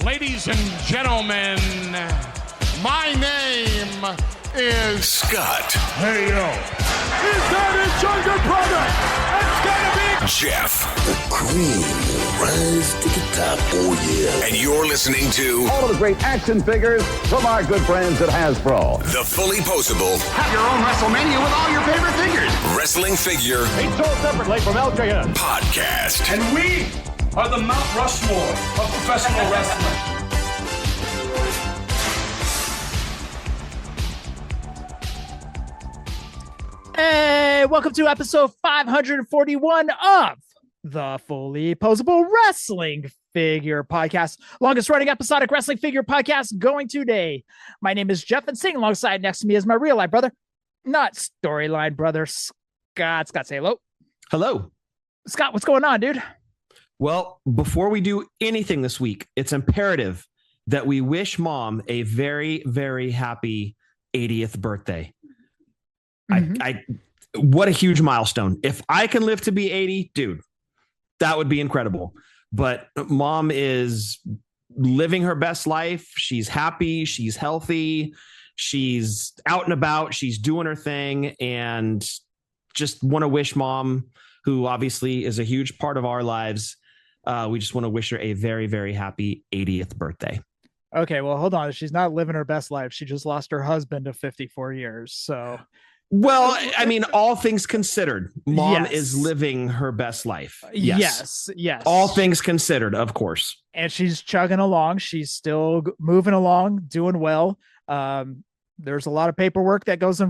Ladies and gentlemen, my name is Scott. Hey, yo. Is that his younger brother? It's gonna be Jef. The cream will rise to the top. Oh, yeah. And you're listening to all of the great action figures from our good friends at Hasbro. the Fullyposeable Have your own WrestleMania with all your favorite figures. Wrestling Figure Each sold separately from LJN. Podcast. And we are the Mount Rushmore of professional wrestling. Hey, welcome to episode 541 of the Fullyposeable Wrestling Figure Podcast, longest running episodic wrestling figure podcast going today. My name is Jef, and sitting alongside next to me is my real life brother, not storyline brother, Scott. Scott, say hello. Hello. Scott, what's going on, dude? Well, before we do anything this week, it's imperative that we wish Mom a very, very happy 80th birthday. What a huge milestone. If I can live to be 80, dude, that would be incredible. But Mom is living her best life. She's happy. She's healthy. She's out and about. She's doing her thing. And just want to wish Mom, who obviously is a huge part of our lives, we just want to wish her a very, very happy 80th birthday. Okay, well, hold on. She's not living her best life. She just lost her husband of 54 years. So... Well, I mean, all things considered, Mom Yes. is living her best life. Yes. All things considered, of course. And she's chugging along. She's still moving along, doing well. There's a lot of paperwork that goes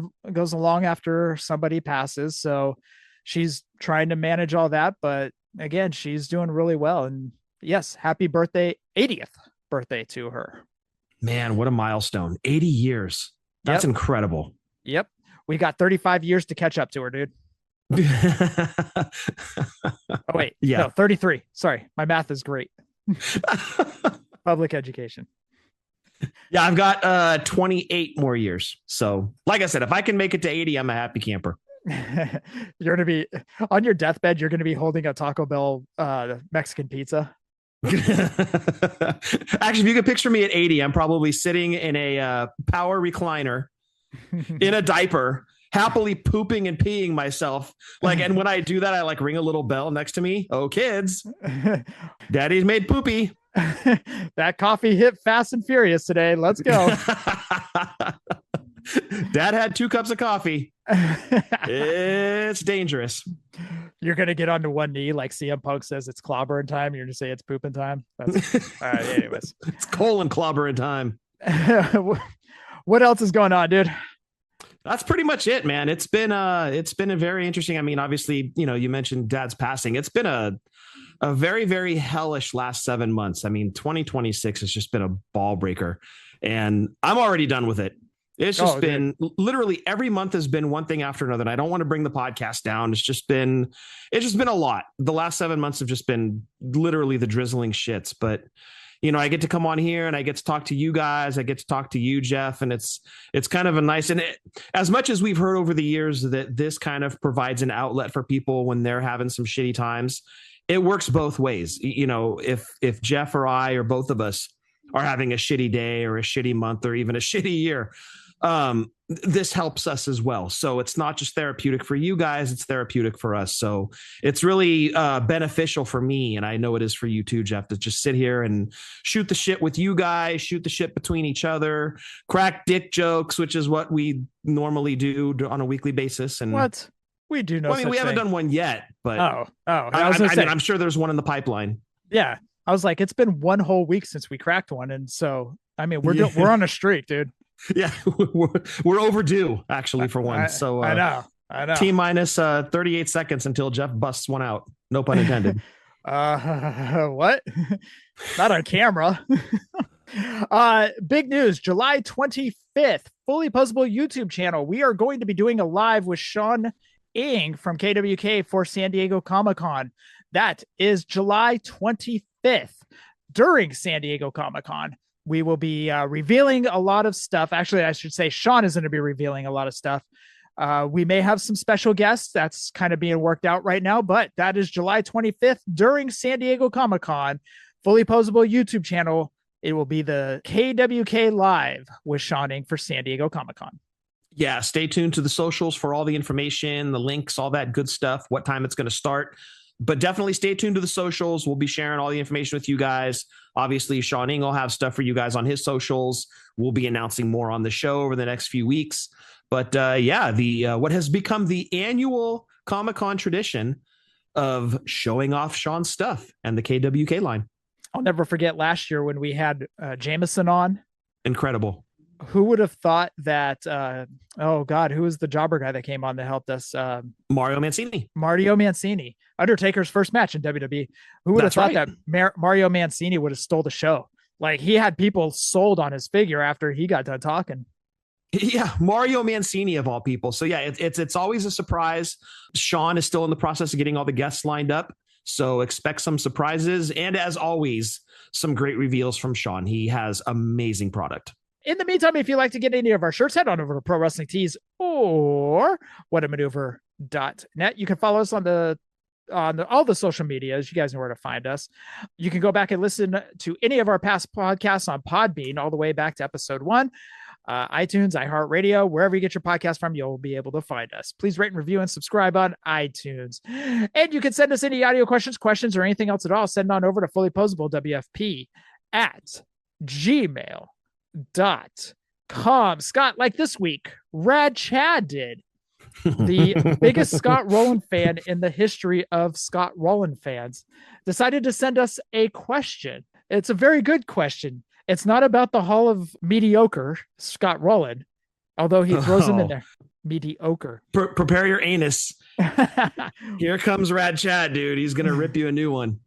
along after somebody passes. So she's trying to manage all that. But again, she's doing really well. And yes, happy birthday, 80th birthday to her. Man, what a milestone. 80 years. That's incredible. Yep. We got 35 years to catch up to her, dude. Oh, wait. Yeah. No, 33. Sorry. My math is great. Public education. Yeah, I've got 28 more years. So, like I said, if I can make it to 80, I'm a happy camper. You're going to be on your deathbed. You're going to be holding a Taco Bell Mexican pizza. Actually, if you could picture me at 80, I'm probably sitting in a power recliner in a diaper, happily pooping and peeing myself. And when I do that, I ring a little bell next to me. Oh, kids, Daddy's made poopy. That coffee hit fast and furious today. Let's go. Dad had 2 cups of coffee. It's dangerous. You're going to get onto one knee like CM Punk says it's clobbering time. You're going to say it's pooping time. That's all right. Anyways, it's colon clobbering time. What else is going on, dude? That's pretty much it, man. It's been a very interesting. I mean, obviously, you mentioned Dad's passing. It's been a very, very hellish last 7 months. I mean, 2026 has just been a ball breaker, and I'm already done with it. It's just been literally every month has been one thing after another. And I don't want to bring the podcast down. It's just been a lot. The last 7 months have just been literally the drizzling shits, but I get to come on here and I get to talk to you guys. I get to talk to you, Jef, and it's kind of a nice, and as much as we've heard over the years that this kind of provides an outlet for people when they're having some shitty times, it works both ways. If Jef or I or both of us are having a shitty day or a shitty month or even a shitty year, this helps us as well. So it's not just therapeutic for you guys, it's therapeutic for us. So it's really beneficial for me, and I know it is for you too, Jef, to just sit here and shoot the shit with you guys, shoot the shit between each other, crack dick jokes, which is what we normally do on a weekly basis. And what we do know. Well, I mean, we haven't done one yet, but I'm sure there's one in the pipeline. Yeah, I was like, it's been one whole week since we cracked one, and so I mean, we're on a streak, dude. Yeah, we're overdue actually for one. So I know. T minus 38 seconds until Jef busts one out. No pun intended. What? Not on camera. Big news, July 25th, Fullyposeable YouTube channel. We are going to be doing a live with Sean Ing from KWK for San Diego Comic-Con. That is July 25th during San Diego Comic-Con. We will be revealing a lot of stuff. Actually, I should say Sean is going to be revealing a lot of stuff. We may have some special guests. That's kind of being worked out right now, but that is July 25th during San Diego Comic-Con. Fullyposeable YouTube channel. It will be the KWK Live with Sean Inc. for San Diego Comic-Con. Yeah, stay tuned to the socials for all the information, the links, all that good stuff, what time it's going to start. But definitely stay tuned to the socials. We'll be sharing all the information with you guys. Obviously, Sean Ing will have stuff for you guys on his socials. We'll be announcing more on the show over the next few weeks. But what has become the annual Comic-Con tradition of showing off Sean's stuff and the KWK line. I'll never forget last year when we had Jameson on. Incredible. Who would have thought that? Who was the jobber guy that came on that helped us? Mario Mancini. Mario Mancini, Undertaker's first match in WWE. Who would have thought that Mario Mancini would have stole the show? Like, he had people sold on his figure after he got done talking. Yeah, Mario Mancini of all people. So yeah, it's always a surprise. Sean is still in the process of getting all the guests lined up, so expect some surprises, and as always, some great reveals from Sean. He has amazing product. In the meantime, if you'd like to get any of our shirts, head on over to Pro Wrestling Tees or whatamaneuver.net. You can follow us on all the social medias. You guys know where to find us. You can go back and listen to any of our past podcasts on Podbean all the way back to episode 1. iTunes, iHeartRadio, wherever you get your podcast from, you'll be able to find us. Please rate and review and subscribe on iTunes. And you can send us any audio questions, or anything else at all. Send on over to fullyposablewfp@gmail.com. Scott, like this week, Rad Chad did. The biggest Scott Rowland fan in the history of Scott Rowland fans decided to send us a question. It's a very good question. It's not about the Hall of Mediocre, Scott Rowland, although he throws him in there. Mediocre. Prepare your anus. Here comes Rad Chad, dude. He's going to rip you a new one.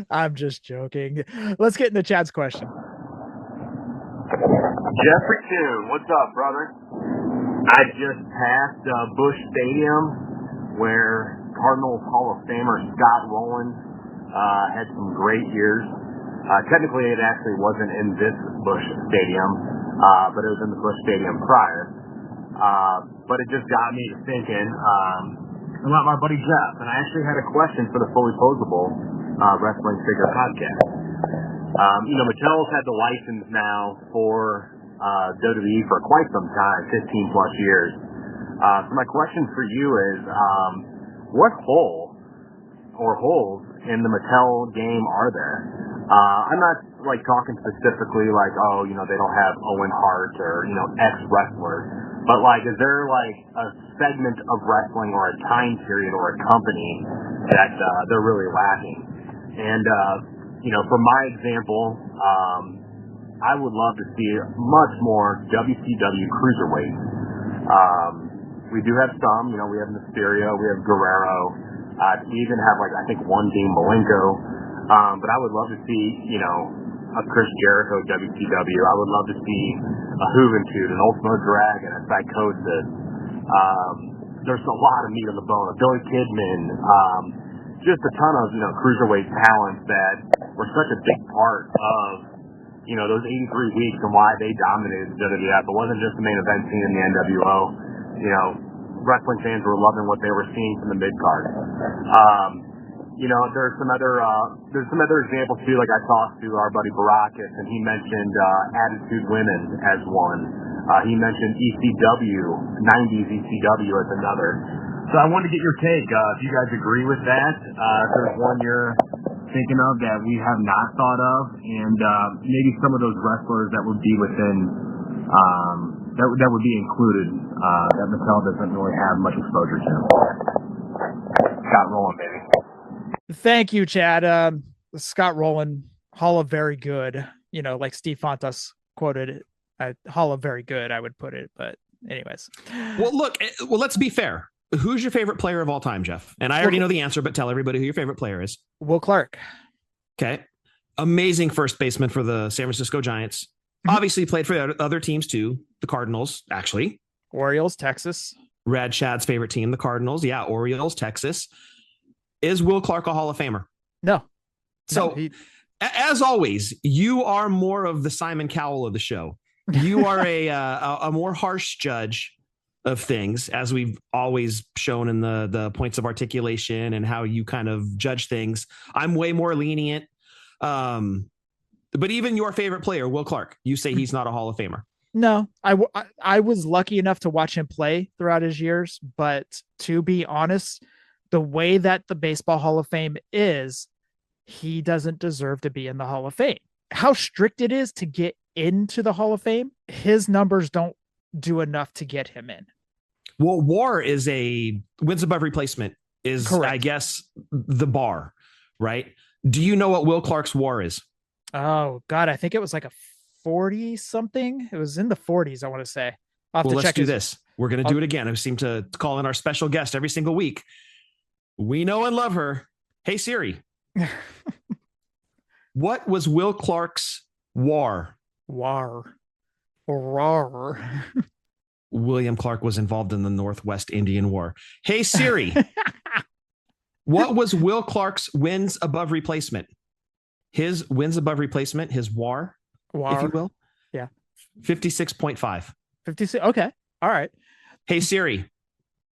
I'm just joking. Let's get into Chad's question. Jeffrey Toon, what's up, brother? I just passed Busch Stadium, where Cardinals Hall of Famer Scott Rowland had some great years. Technically, it actually wasn't in this Busch Stadium, but it was in the Busch Stadium prior. But it just got me to thinking about my buddy Jeff, and I actually had a question for the Fullyposeable Wrestling Figure Podcast. Mattel's had the license now for WWE for quite some time, 15 plus years. So my question for you is, what holes in the Mattel game are there? I'm not talking specifically they don't have Owen Hart or, ex-wrestlers, but is there a segment of wrestling or a time period or a company that they're really lacking? And, for my example, I would love to see much more WCW cruiserweights. We do have some, we have Mysterio, we have Guerrero, we even have I think one Dean Malenko, but I would love to see, a Chris Jericho WCW. I would love to see a Juventud, an Ultimo Dragon, a Psychosis. There's a lot of meat on the bone. A Billy Kidman, just a ton of, cruiserweight talents that were such a big part of, those 83 weeks and why they dominated the WWF. It wasn't just the main event scene in the NWO. Wrestling fans were loving what they were seeing from the mid-card. There's some other examples too. I talked to our buddy Baracus, and he mentioned Attitude Women as one. He mentioned ECW, 90s ECW as another. So I wanted to get your take. If you guys agree with that, if there's one you're thinking of that we have not thought of, and maybe some of those wrestlers that would be within that would be included that Mattel doesn't really have much exposure to. Scott Rowland, baby. Thank you, Chad. Scott Rowland, Hall of Very Good. Like Steve Fontas quoted it, Hall of Very Good, I would put it. But anyways. Well, let's be fair. Who's your favorite player of all time, Jeff? And I already know the answer, but tell everybody who your favorite player is. Will Clark. Okay. Amazing first baseman for the San Francisco Giants. Mm-hmm. Obviously played for the other teams too. The Cardinals, actually. Orioles, Texas. Rad Chad's favorite team, the Cardinals. Yeah, Orioles, Texas. Is Will Clark a Hall of Famer? No. So, as always, you are more of the Simon Cowell of the show. You are a more harsh judge of things, as we've always shown in the points of articulation and how you kind of judge things. I'm way more lenient. But even your favorite player, Will Clark, you say he's not a Hall of Famer. No, I was lucky enough to watch him play throughout his years, but to be honest, the way that the Baseball Hall of Fame is, he doesn't deserve to be in the Hall of Fame. How strict it is to get into the Hall of Fame, his numbers don't do enough to get him in. Well, WAR is a wins above replacement is, correct. I guess, the bar, right? Do you know what Will Clark's WAR is? Oh, God, I think it was like a 40 something. It was in the 40s, I want to say. Well, let's do this. We're going to do it again. I seem to call in our special guest every single week. We know and love her. Hey, Siri. What was Will Clark's WAR? WAR. William Clark was involved in the Northwest Indian War. Hey, Siri. What was Will Clark's wins above replacement? His wins above replacement, his WAR, if you will. Yeah. 56.5. 56. Okay. All right. Hey, Siri.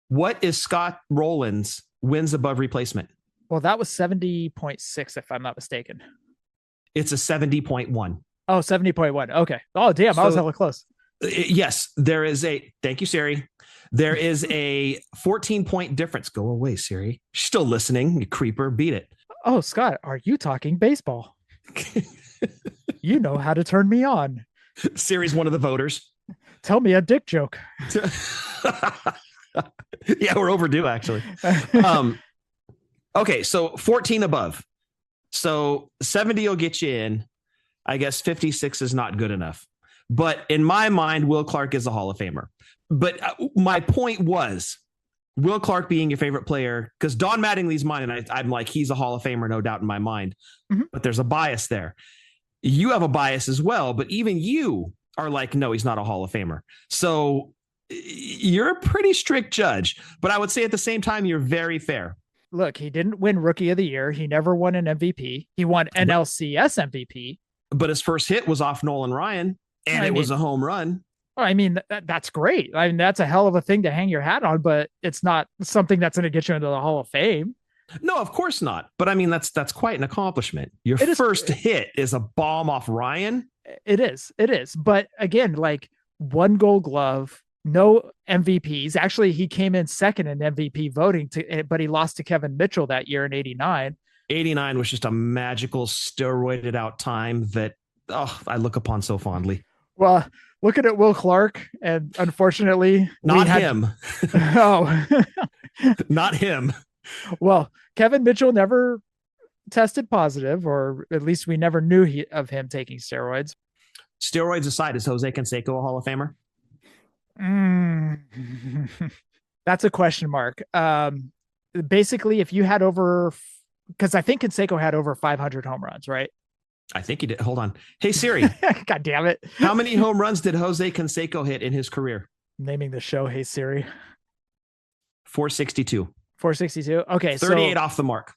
What is Scott Rowland's wins above replacement? Well, that was 70.6, if I'm not mistaken. It's a 70.1. Oh, 70.1. Okay. Oh, damn. I was hella close. Yes, there is thank you, Siri. There is a 14-point difference. Go away, Siri. She's still listening. You creeper. Beat it. Oh, Scott, are you talking baseball? You know how to turn me on. Siri's one of the voters. Tell me a dick joke. Yeah, we're overdue, actually. Okay, so 14 above. So 70 will get you in. I guess 56 is not good enough. But in my mind, Will Clark is a Hall of Famer. But my point was, Will Clark being your favorite player, because Don Mattingly's mine, and I'm like, he's a Hall of Famer, no doubt in my mind. Mm-hmm. But there's a bias there. You have a bias as well, but even you are like, no, he's not a Hall of Famer. So you're a pretty strict judge. But I would say at the same time, you're very fair. Look, he didn't win Rookie of the Year. He never won an MVP. He won NLCS MVP. But his first hit was off Nolan Ryan, and it was a home run. I mean, that's great. I mean, that's a hell of a thing to hang your hat on, but it's not something that's going to get you into the Hall of Fame. No, of course not. But I mean, that's quite an accomplishment. Your first hit is a bomb off Ryan. It is. But again, like, 1 Gold Glove, no MVPs. Actually, he came in second in MVP voting, but he lost to Kevin Mitchell that year in 89. 89 was just a magical steroided out time that I look upon so fondly. Well, looking at Will Clark, and unfortunately, not him. Oh, not him. Well, Kevin Mitchell never tested positive, or at least we never knew of him taking steroids. Steroids aside, is Jose Canseco a Hall of Famer? That's a question mark. Basically, if you had because I think Canseco had over 500 home runs, right? I think he did. Hold on. Hey, Siri. God damn it. How many home runs did Jose Canseco hit in his career? Naming the show, Hey Siri. 462. 462. Okay. 38 off the mark.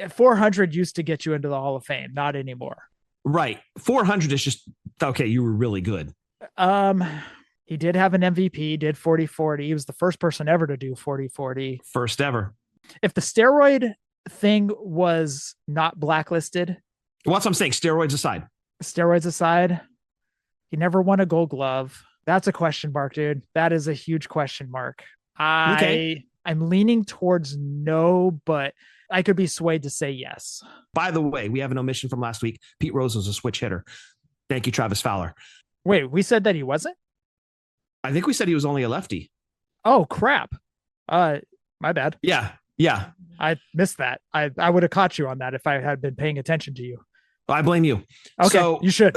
400 used to get you into the Hall of Fame. Not anymore. Right. 400 is just, okay, you were really good. He did have an MVP, did 40-40. He was the first person ever to do 40-40. First ever. If the steroid thing was not blacklisted. What's I'm saying? Steroids aside, he never won a Gold Glove. That's a question mark, dude. That is a huge question mark. I'm leaning towards no, but I could be swayed to say yes. By the way, we have an omission from last week. Pete Rose was a switch hitter. Thank you, Travis Fowler. Wait, we said that he wasn't? I think we said he was only a lefty. Oh, crap. My bad. Yeah. I missed that. I would have caught you on that if I had been paying attention to you. I blame you. Okay, so, you should.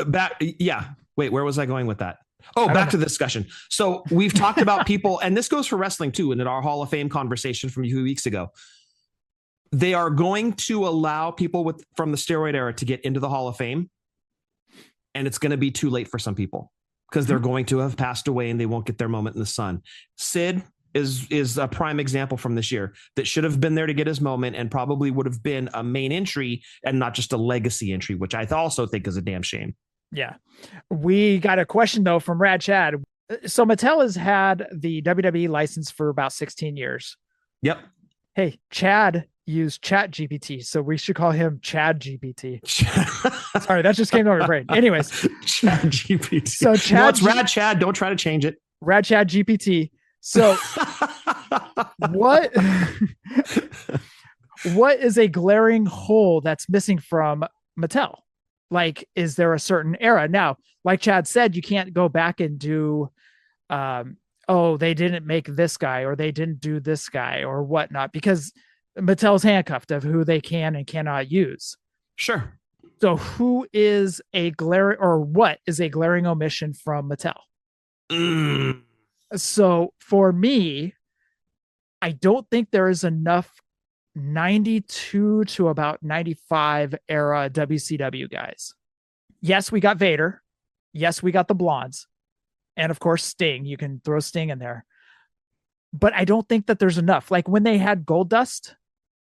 Wait, where was I going with that? Oh, back to the discussion. So we've talked about people, and this goes for wrestling too, and in our Hall of Fame conversation from 2 weeks ago. They are going to allow people from the steroid era to get into the Hall of Fame, and it's going to be too late for some people because they're going to have passed away and they won't get their moment in the sun. Sid is a prime example from this year that should have been there to get his moment and probably would have been a main entry and not just a legacy entry, which I also think is a damn shame. Yeah. We got a question though from Rad Chad. So Mattel has had the WWE license for about 16 years. Yep. Hey, Chad use Chat GPT, so we should call him Chad GPT. Sorry, that just came to my brain. Anyways, Chad GPT. So Chad, no, it's Rad Chad. Don't try to change it. Rad Chad GPT. So what is a glaring hole that's missing from Mattel? Like, is there a certain era? Now, like Chad said, you can't go back and do, they didn't make this guy or they didn't do this guy or whatnot, because Mattel's handcuffed of who they can and cannot use. Sure. So who is a glaring, or what is a glaring omission from Mattel? So for me, I don't think there is enough 92 to about 95 era WCW guys. Yes, we got Vader. Yes, we got the blondes. And of course, Sting. You can throw Sting in there. But I don't think that there's enough. Like when they had Gold Dust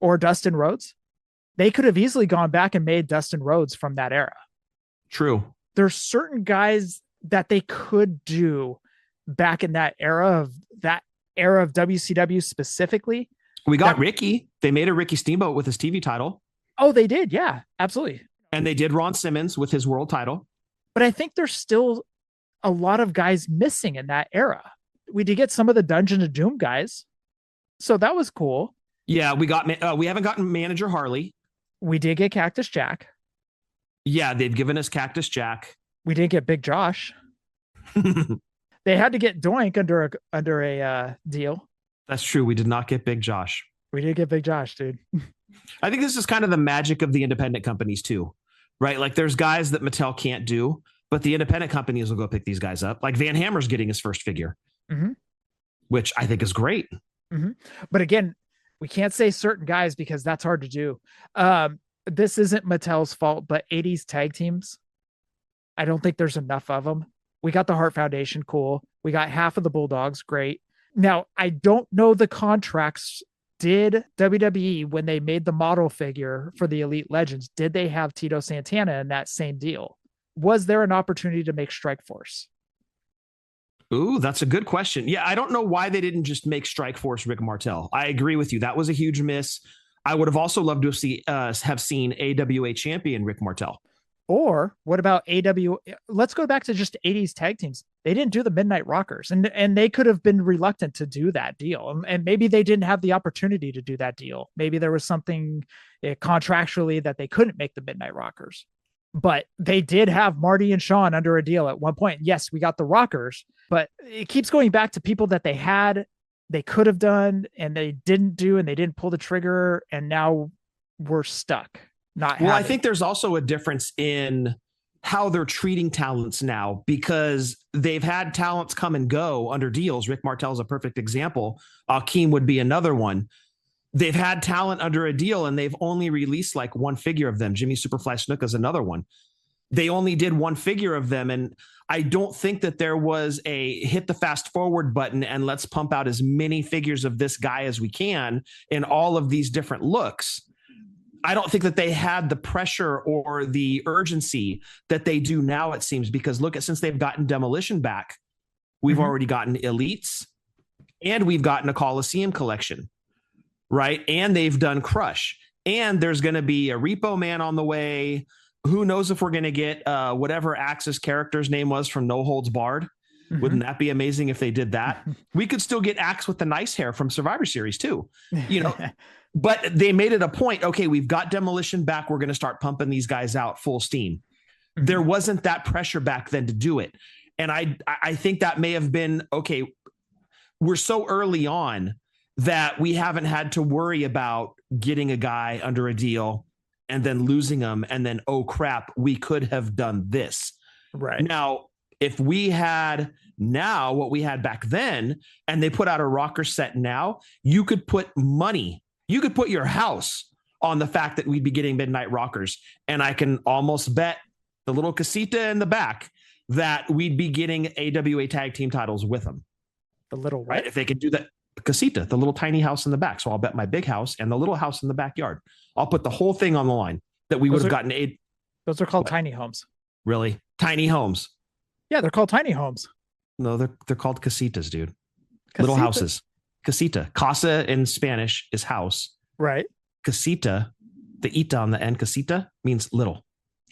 or Dustin Rhodes, they could have easily gone back and made Dustin Rhodes from that era. True. There's certain guys that they could do back in that era of WCW specifically. We got Ricky. They made a Ricky Steamboat with his TV title. Oh, they did. Yeah, absolutely. And they did Ron Simmons with his world title. But I think there's still a lot of guys missing in that era. We did get some of the Dungeon of Doom guys. So that was cool. Yeah, we haven't gotten Manager Harley. We did get Cactus Jack. Yeah, they've given us Cactus Jack. We did get Big Josh. They had to get Doink under a deal. That's true. We did not get Big Josh. We did get Big Josh, dude. I think this is kind of the magic of the independent companies too, right? Like there's guys that Mattel can't do, but the independent companies will go pick these guys up. Like Van Hammer's getting his first figure, which I think is great. But again, we can't say certain guys because that's hard to do. This isn't Mattel's fault, but 80s tag teams, I don't think there's enough of them. We got the Hart Foundation, cool. We got half of the Bulldogs, great. Now, I don't know the contracts. Did WWE, when they made the model figure for the Elite Legends, did they have Tito Santana in that same deal? Was there an opportunity to make Strikeforce? Ooh, that's a good question. Yeah, I don't know why they didn't just make Strikeforce Rick Martel. I agree with you. That was a huge miss. I would have also loved to have seen AWA champion Rick Martel. Or what about AW? Let's go back to just 80s tag teams. They didn't do the Midnight Rockers, and they could have been reluctant to do that deal. And maybe they didn't have the opportunity to do that deal. Maybe there was something contractually that they couldn't make the Midnight Rockers. But they did have Marty and Sean under a deal at one point. Yes, we got the Rockers, but it keeps going back to people that they could have done, and they didn't do, and they didn't pull the trigger, and now we're stuck. I think there's also a difference in how they're treating talents now, because they've had talents come and go under deals. Rick Martel's a perfect example. Akeem would be another one. They've had talent under a deal and they've only released like one figure of them. Jimmy Superfly Snuka is another one. They only did one figure of them. And I don't think that there was a hit the fast forward button and let's pump out as many figures of this guy as we can in all of these different looks. I don't think that they had the pressure or the urgency that they do now, it seems, because since they've gotten Demolition back, we've already gotten Elites and we've gotten a Coliseum collection, right? And they've done Crush, and there's going to be a Repo Man on the way. Who knows if we're going to get whatever Axe's character's name was from No Holds Barred. Wouldn't that be amazing if they did that? We could still get Axe with the nice hair from Survivor Series too, but they made it a point. Okay, we've got Demolition back. We're going to start pumping these guys out full steam. There wasn't that pressure back then to do it. And I think that may have been, okay, we're so early on that we haven't had to worry about getting a guy under a deal and then losing them. And then, oh crap, we could have done this. Right. Now, if we had now what we had back then, and they put out a rocker set now, you could put money, you could put your house on the fact that we'd be getting Midnight Rockers. And I can almost bet the little casita in the back that we'd be getting AWA tag team titles with them. The little right? If they could do that, casita, the little tiny house in the back. So I'll bet my big house and the little house in the backyard. I'll put the whole thing on the line that we would have gotten. Those are called tiny homes. Really? Tiny homes. Yeah, they're called tiny homes. No, they're called casitas, dude. Casita? Little houses. Casita. Casa in Spanish is house. Right. casita, the ita on the end, casita means little.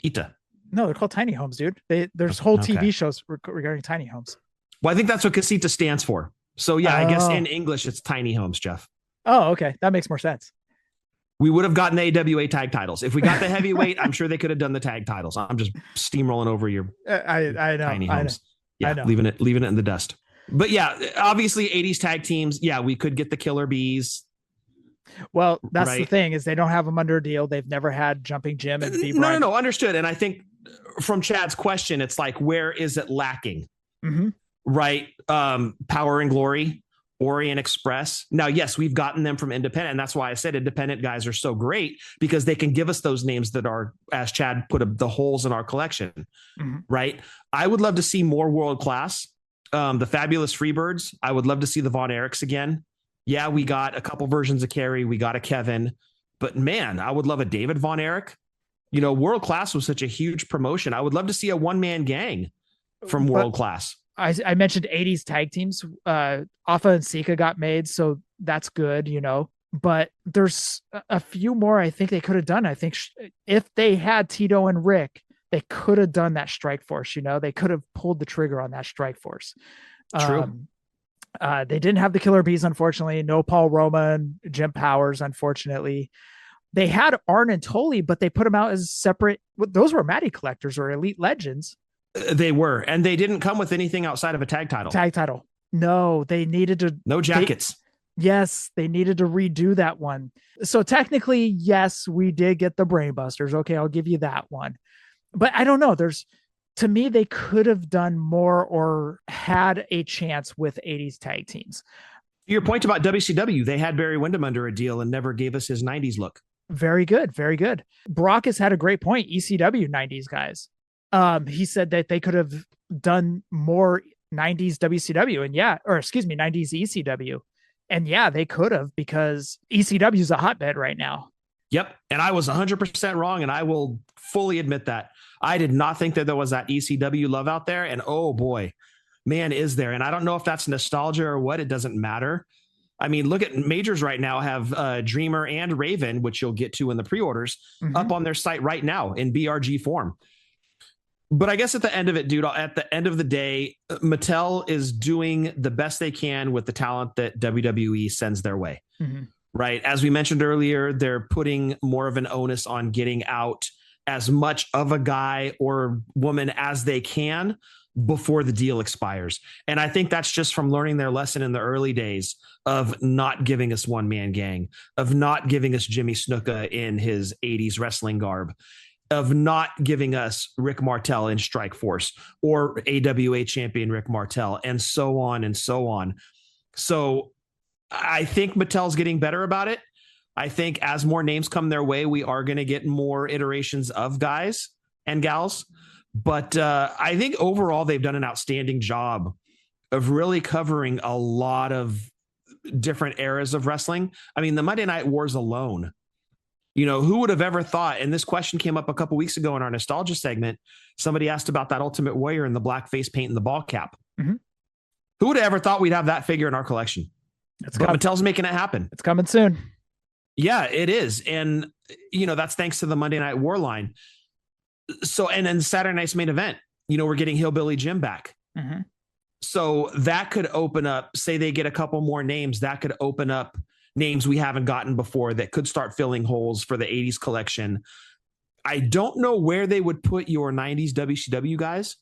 Ita. No, they're called tiny homes, dude. There's whole Okay. TV shows regarding tiny homes. Well, I think that's what casita stands for. So yeah, I guess in English it's tiny homes, Jeff. Oh, okay. That makes more sense. We would have gotten the AWA tag titles. If we got the heavyweight, I'm sure they could have done the tag titles. I'm just steamrolling over your I know. tiny homes. Yeah, I know. leaving it in the dust. But yeah, obviously 80s tag teams. Yeah, we could get the Killer Bees. Well, that's the Right. thing is they don't have them under a deal. They've never had Jumping Jim and B-Brian. No, understood. And I think from Chad's question, it's like, where is it lacking? Mm-hmm. Right. Power and Glory, Orient Express. Now, yes, we've gotten them from independent. And that's why I said independent guys are so great, because they can give us those names that are, as Chad put the holes in our collection. Mm-hmm. Right. I would love to see more world class. The Fabulous Freebirds. I would love to see the Von Erichs again. Yeah, we got a couple versions of Kerry. We got a Kevin. But man, I would love a David Von Erich. You know, world class was such a huge promotion. I would love to see a one-man gang from world class. I mentioned 80s tag teams. Alpha and Sika got made, so that's good, you know. But there's a few more I think they could have done. I think if they had Tito and Rick, they could have done that Strike Force, you know. They could have pulled the trigger on that Strike Force. True. They didn't have the Killer Bees, unfortunately. No Paul Roman, Jim Powers, unfortunately. They had Arn and Tully, but they put them out as separate. Those were Matty collectors or Elite Legends. They were, and they didn't come with anything outside of a tag title. Tag title. No, they needed to. No jackets. Yes, they needed to redo that one. So technically, yes, we did get the Brainbusters. Okay, I'll give you that one. But I don't know. To me, they could have done more or had a chance with 80s tag teams. Your point about WCW, they had Barry Windham under a deal and never gave us his 90s look. Very good. Very good. Brock has had a great point. ECW 90s guys. He said that they could have done more 90s WCW and 90s ECW. And yeah, they could have, because ECW is a hotbed right now. Yep. And I was 100% wrong. And I will fully admit that. I did not think that there was that ECW love out there. And oh boy, man, is there. And I don't know if that's nostalgia or what. It doesn't matter. I mean, look at majors right now have Dreamer and Raven, which you'll get to in the pre-orders, up on their site right now in BRG form. But I guess at the end of it, dude, at the end of the day, Mattel is doing the best they can with the talent that WWE sends their way. Mm-hmm. Right. As we mentioned earlier, they're putting more of an onus on getting out as much of a guy or woman as they can before the deal expires. And I think that's just from learning their lesson in the early days of not giving us one man gang, of not giving us Jimmy Snuka in his 80s wrestling garb, of not giving us Rick Martel in Strike Force or AWA champion Rick Martel, and so on and so on. So I think Mattel's getting better about it. I think as more names come their way, we are going to get more iterations of guys and gals. But I think overall, they've done an outstanding job of really covering a lot of different eras of wrestling. I mean, the Monday Night Wars alone, you know, who would have ever thought? And this question came up a couple weeks ago in our nostalgia segment. Somebody asked about that Ultimate Warrior in the black face paint and the ball cap. Mm-hmm. Who would have ever thought we'd have that figure in our collection? But Mattel's making it happen. It's coming soon. Yeah, it is. And, you know, that's thanks to the Monday Night War line. So, and then Saturday Night's Main Event, you know, we're getting Hillbilly Jim back. Mm-hmm. So that could open up, say they get a couple more names, that could open up names we haven't gotten before that could start filling holes for the 80s collection. I don't know where they would put your 90s WCW guys.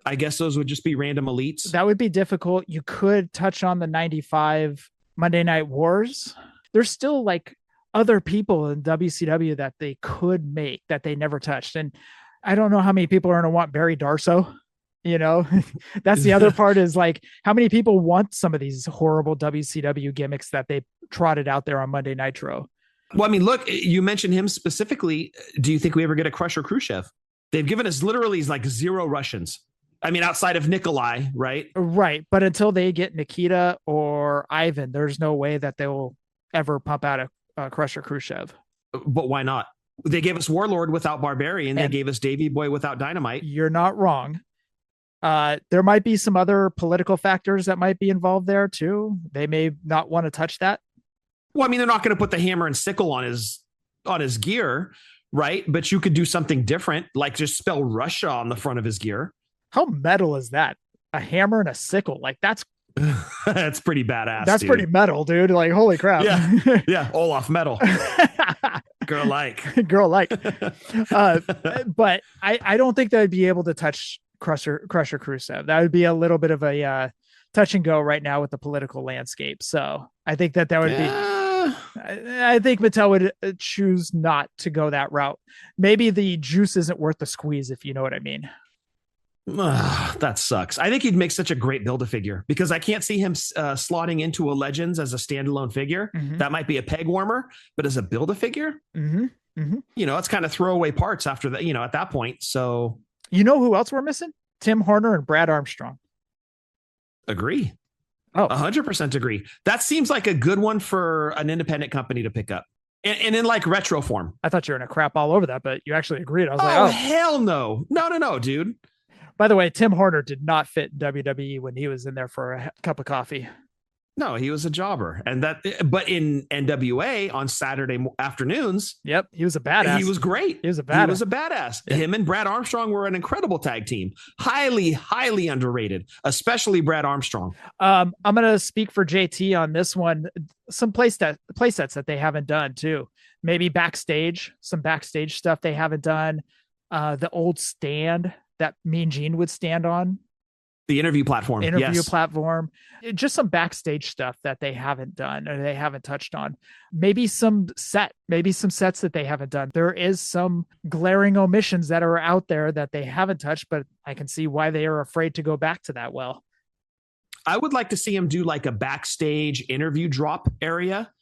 I guess those would just be random elites. That would be difficult. You could touch on the 95 Monday Night Wars. There's still like other people in WCW that they could make that they never touched. And I don't know how many people are going to want Barry Darso. You know, that's the other part is like, how many people want some of these horrible WCW gimmicks that they trotted out there on Monday Nitro? Well, I mean, look, you mentioned him specifically. Do you think we ever get a Crusher Khrushchev? They've given us literally like 0 Russians. I mean, outside of Nikolai, right? Right. But until they get Nikita or Ivan, there's no way that they will ever pump out a Crusher Khrushchev. But why not? They gave us Warlord without Barbarian. They gave us Davey Boy without Dynamite. You're not wrong. There might be some other political factors that might be involved there too. They may not want to touch that. Well, I mean, they're not going to put the hammer and sickle on his gear, right? But you could do something different, like just spell Russia on the front of his gear. How metal is that? A hammer and a sickle. Like that's that's pretty badass. That's dude. pretty metal, dude. Like, holy crap. Yeah. Yeah. Olaf metal. Girl like. But I don't think they'd be able to touch Crusher Khrushchev. That would be a little bit of a touch and go right now with the political landscape. So I think that would be, I think Mattel would choose not to go that route. Maybe the juice isn't worth the squeeze, if you know what I mean. That sucks. I think he'd make such a great Build-A-Figure because I can't see him slotting into a Legends as a standalone figure. Mm-hmm. That might be a peg warmer, but as a Build-A-Figure, mm-hmm. It's kind of throwaway parts after that, at that point. So, you know who else we're missing? Tim Horner and Brad Armstrong. Agree. Oh, 100% agree. That seems like a good one for an independent company to pick up. And in like retro form. I thought you were going to crap all over that, but you actually agreed. I was like, hell no. No, dude. By the way, Tim Horner did not fit WWE when he was in there for a cup of coffee. No, he was a jobber. But in NWA on Saturday afternoons. Yep. He was a badass. He was great. He was a badass. Yeah. Him and Brad Armstrong were an incredible tag team. Highly, highly underrated, especially Brad Armstrong. I'm going to speak for JT on this one. Some play sets that they haven't done too. Maybe some backstage stuff they haven't done. The old stand that Mean Gene would stand on. The interview platform. Platform. Just some backstage stuff that they haven't done or they haven't touched on. Maybe some sets that they haven't done. There is some glaring omissions that are out there that they haven't touched, but I can see why they are afraid to go back to that well. I would like to see him do like a backstage interview drop area,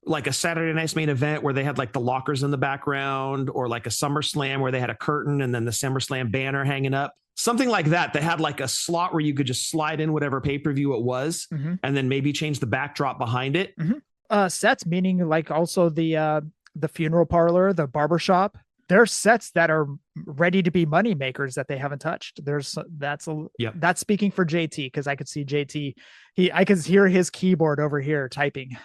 like a Saturday Night's Main Event where they had like the lockers in the background, or like a SummerSlam where they had a curtain and then the SummerSlam banner hanging up. Something like that had like a slot where you could just slide in whatever pay-per-view it was, and then maybe change the backdrop behind it. Sets, meaning like also the funeral parlor, the barbershop. There's sets that are ready to be money makers that they haven't touched. That's speaking for JT, because I could see JT. I could hear his keyboard over here typing.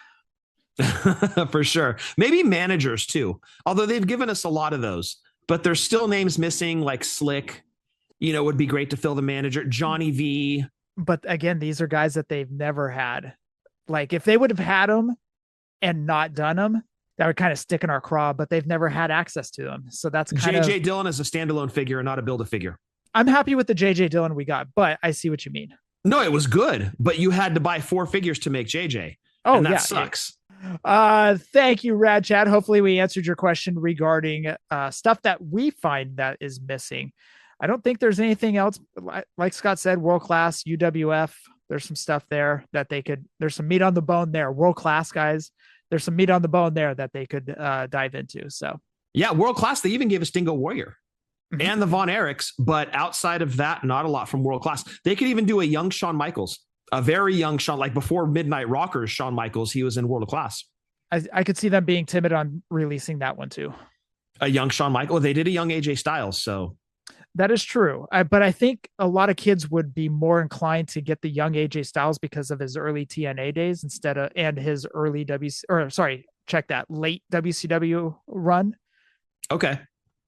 For sure. Maybe managers too. Although they've given us a lot of those, but there's still names missing, like Slick. Would be great to fill the manager. Johnny V. But again, these are guys that they've never had. Like if they would have had them and not done them, that would kind of stick in our craw, but they've never had access to them. So that's kind of... JJ Dillon is a standalone figure and not a Build-A-Figure. I'm happy with the JJ Dillon we got, but I see what you mean. No, it was good, but you had to buy 4 figures to make JJ. Oh, and that yeah, sucks. Thank you, Rad Chad. Hopefully we answered your question regarding stuff that we find that is missing. I don't think there's anything else. Like Scott said, world class, UWF. There's some stuff there that there's some meat on the bone there. World class guys. There's some meat on the bone there that they could dive into. So yeah, world class. They even gave us Dingo Warrior and the Von Erichs, but outside of that, not a lot from world class. They could even do a young Shawn Michaels, a very young Shawn, like before Midnight Rockers, Shawn Michaels. He was in World Class. I could see them being timid on releasing that one too. A young Shawn Michaels. They did a young AJ Styles. So that is true. But I think a lot of kids would be more inclined to get the young AJ Styles because of his early TNA days and his early late WCW run. Okay.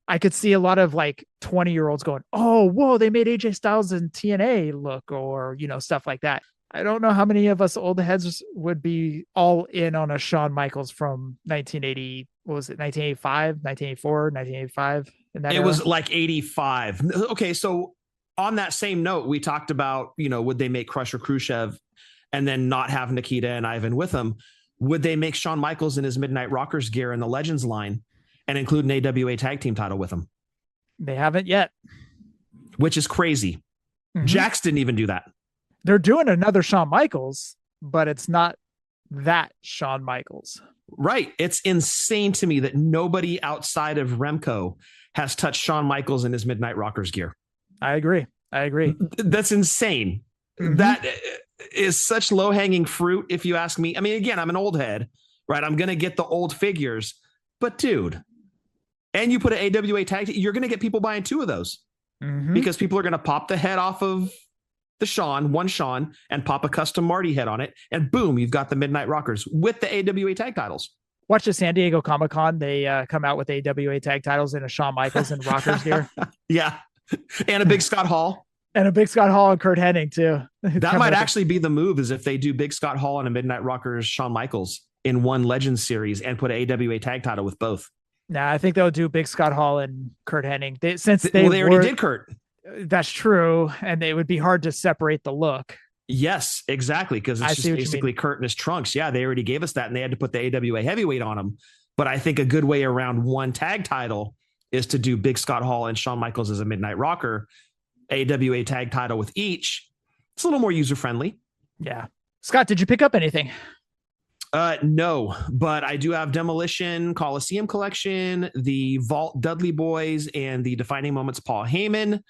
I could see a lot of like 20-year-olds going, oh, whoa, they made AJ Styles in TNA look, or, stuff like that. I don't know how many of us old heads would be all in on a Shawn Michaels from 1980. What was it? 1985, 1984, 1985. It was like 85. Okay. So on that same note, we talked about, would they make Crusher Khrushchev and then not have Nikita and Ivan with him? Would they make Shawn Michaels in his Midnight Rockers gear in the Legends line and include an AWA tag team title with him? They haven't yet. Which is crazy. Jax didn't even do that. They're doing another Shawn Michaels, but it's not that Shawn Michaels. Right. It's insane to me that nobody outside of Remco has touched Shawn Michaels in his Midnight Rockers gear. I agree. That's insane. That is such low-hanging fruit, if you ask me. I mean, again, I'm an old head, right? I'm going to get the old figures. But, dude, and you put an AWA tag, you're going to get people buying 2 of those because people are going to pop the head off of the one Sean, and pop a custom Marty head on it, and boom, you've got the Midnight Rockers with the AWA tag titles. Watch the San Diego Comic-Con. They come out with AWA tag titles in a Shawn Michaels and Rockers gear. Yeah. And a big Scott Hall. And a big Scott Hall and Kurt Hennig too. That might actually be the move, is if they do big Scott Hall and a Midnight Rockers Shawn Michaels in one Legends series and put an AWA tag title with both. Nah, I think they'll do big Scott Hall and Kurt Hennig. They already did Kurt. That's true. And it would be hard to separate the look. Yes, exactly. Because it's just basically Kurt in his trunks. Yeah, they already gave us that, and they had to put the AWA heavyweight on him. But I think a good way around one tag title is to do big Scott Hall and Shawn Michaels as a Midnight Rocker, AWA tag title with each. It's a little more user-friendly. Yeah. Scott, did you pick up anything? No, but I do have Demolition Coliseum Collection, the Vault Dudley Boys, and the Defining Moments Paul Heyman,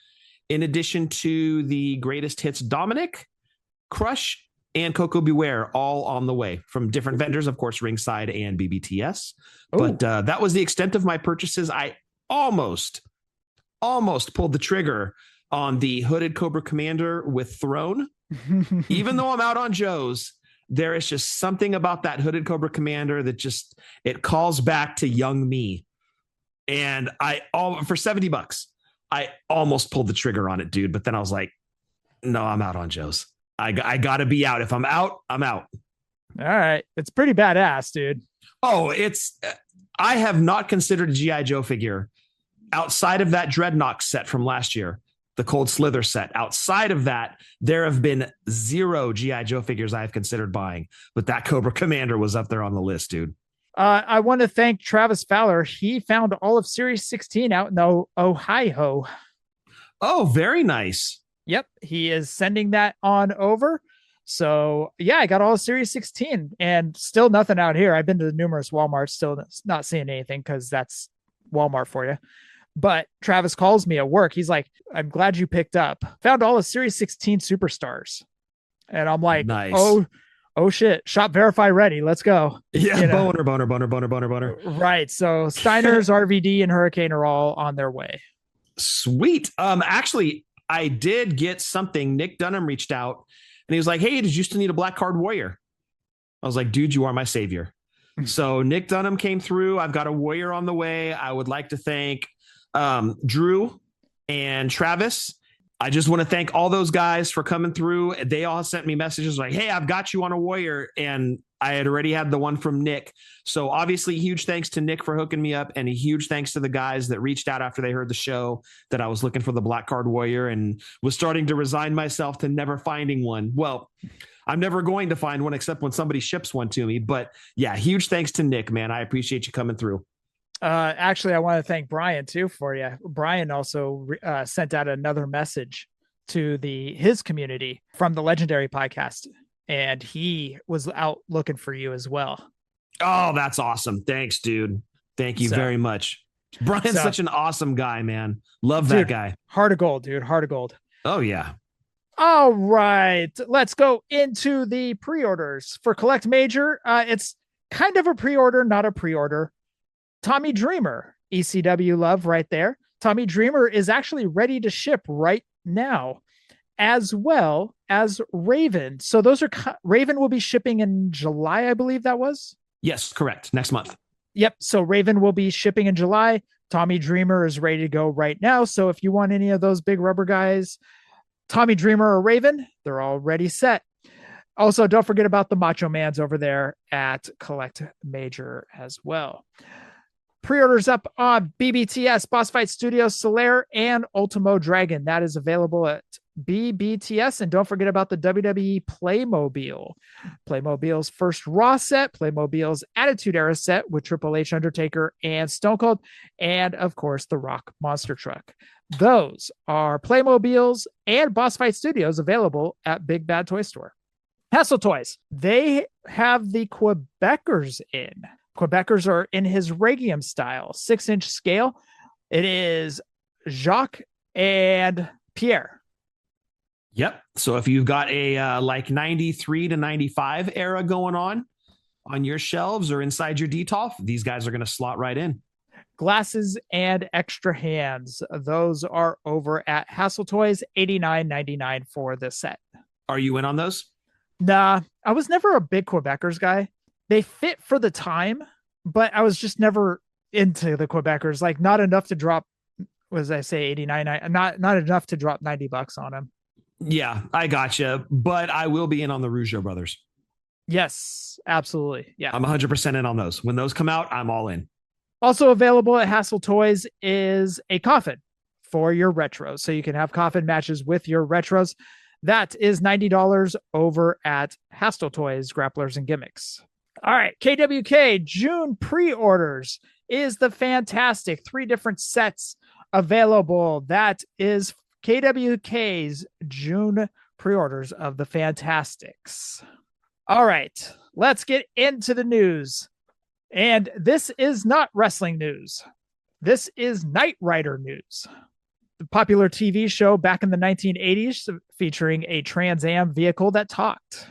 in addition to the Greatest Hits Dominic, Crush, and Coco Beware, all on the way from different vendors, of course, Ringside and BBTS. Ooh. But that was the extent of my purchases. I almost pulled the trigger on the Hooded Cobra Commander with Throne. Even though I'm out on Joe's, there is just something about that Hooded Cobra Commander that it calls back to young me. And for $70, I almost pulled the trigger on it, dude. But then I was like, no, I'm out on Joe's. I got to be out. If I'm out, I'm out. All right. It's pretty badass, dude. Oh, I have not considered a G.I. Joe figure outside of that Dreadnought set from last year, the Cold Slither set. Outside of that, there have been 0 G.I. Joe figures I have considered buying, but that Cobra Commander was up there on the list, dude. I want to thank Travis Fowler. He found all of Series 16 out in Ohio. Oh, very nice. Yep, he is sending that on over. So, yeah, I got all of Series 16 and still nothing out here. I've been to numerous Walmarts, still not seeing anything because that's Walmart for you. But Travis calls me at work. He's like, I'm glad you picked up. Found all of Series 16 Superstars. And I'm like, nice. Oh shit. Shop verify ready. Let's go. Yeah, boner. Right. So Steiner's, RVD, and Hurricane are all on their way. Sweet. Actually, I did get something. Nick Dunham reached out and he was like, hey, did you still need a Black Card Warrior? I was like, dude, you are my savior. So Nick Dunham came through. I've got a Warrior on the way. I would like to thank Drew and Travis. I just want to thank all those guys for coming through. They all sent me messages like, hey, I've got you on a Warrior. And I had already had the one from Nick. So obviously huge thanks to Nick for hooking me up, and a huge thanks to the guys that reached out after they heard the show that I was looking for the Black Card Warrior and was starting to resign myself to never finding one. Well, I'm never going to find one except when somebody ships one to me. But yeah, huge thanks to Nick, man. I appreciate you coming through. Actually, I want to thank Brian too for you. Brian also sent out another message to his community from the Legendary podcast, and he was out looking for you as well. Oh, that's awesome. Thanks, dude. Thank you very much. Brian's such an awesome guy, man. Love that guy. Heart of gold, dude. Heart of gold. Oh, yeah. All right. Let's go into the pre-orders for Collect Major. It's kind of a pre-order, not a pre-order. Tommy Dreamer, ECW love right there. Tommy Dreamer is actually ready to ship right now, as well as Raven. So those are Raven will be shipping in July, I believe that was. Yes, correct. Next month. Yep. So Raven will be shipping in July. Tommy Dreamer is ready to go right now. So if you want any of those big rubber guys, Tommy Dreamer or Raven, they're already set. Also, don't forget about the Macho Mans over there at Collect Major as well. Pre-orders up on BBTS, Boss Fight Studios, Solaire, and Ultimo Dragon. That is available at BBTS. And don't forget about the WWE Playmobil. Playmobil's first Raw set, Playmobil's Attitude Era set with Triple H, Undertaker, and Stone Cold, and of course the Rock Monster Truck. Those are Playmobil's and Boss Fight Studios available at Big Bad Toy Store. Hassle Toys, they have the Quebeccers in. Quebeccers are in his Regium style, 6-inch scale. It is Jacques and Pierre. Yep. So if you've got a like 93 to 95 era going on your shelves or inside your DTOF, these guys are going to slot right in. glasses and extra hands. Those are over at Hassle Toys, $89.99 for the set. Are you in on those? Nah, I was never a big Quebeccers guy. They fit for the time, but I was just never into the Quebeccers. Like, not enough to drop, what did I say, 89, not enough to drop $90 on them. Yeah, I gotcha. But I will be in on the Rougeau brothers. Yes, absolutely. Yeah. I'm 100% in on those. When those come out, I'm all in. Also available at Hassle Toys is a coffin for your retros. So you can have coffin matches with your retros. That is $90 over at Hassle Toys, Grapplers and Gimmicks. All right. KWK June pre-orders is the fantastic 3 different sets available. That is KWK's June pre-orders of the Fantastics. All right. Let's get into the news. And this is not wrestling news. This is Knight Rider news. The popular TV show back in the 1980s featuring a Trans Am vehicle that talked.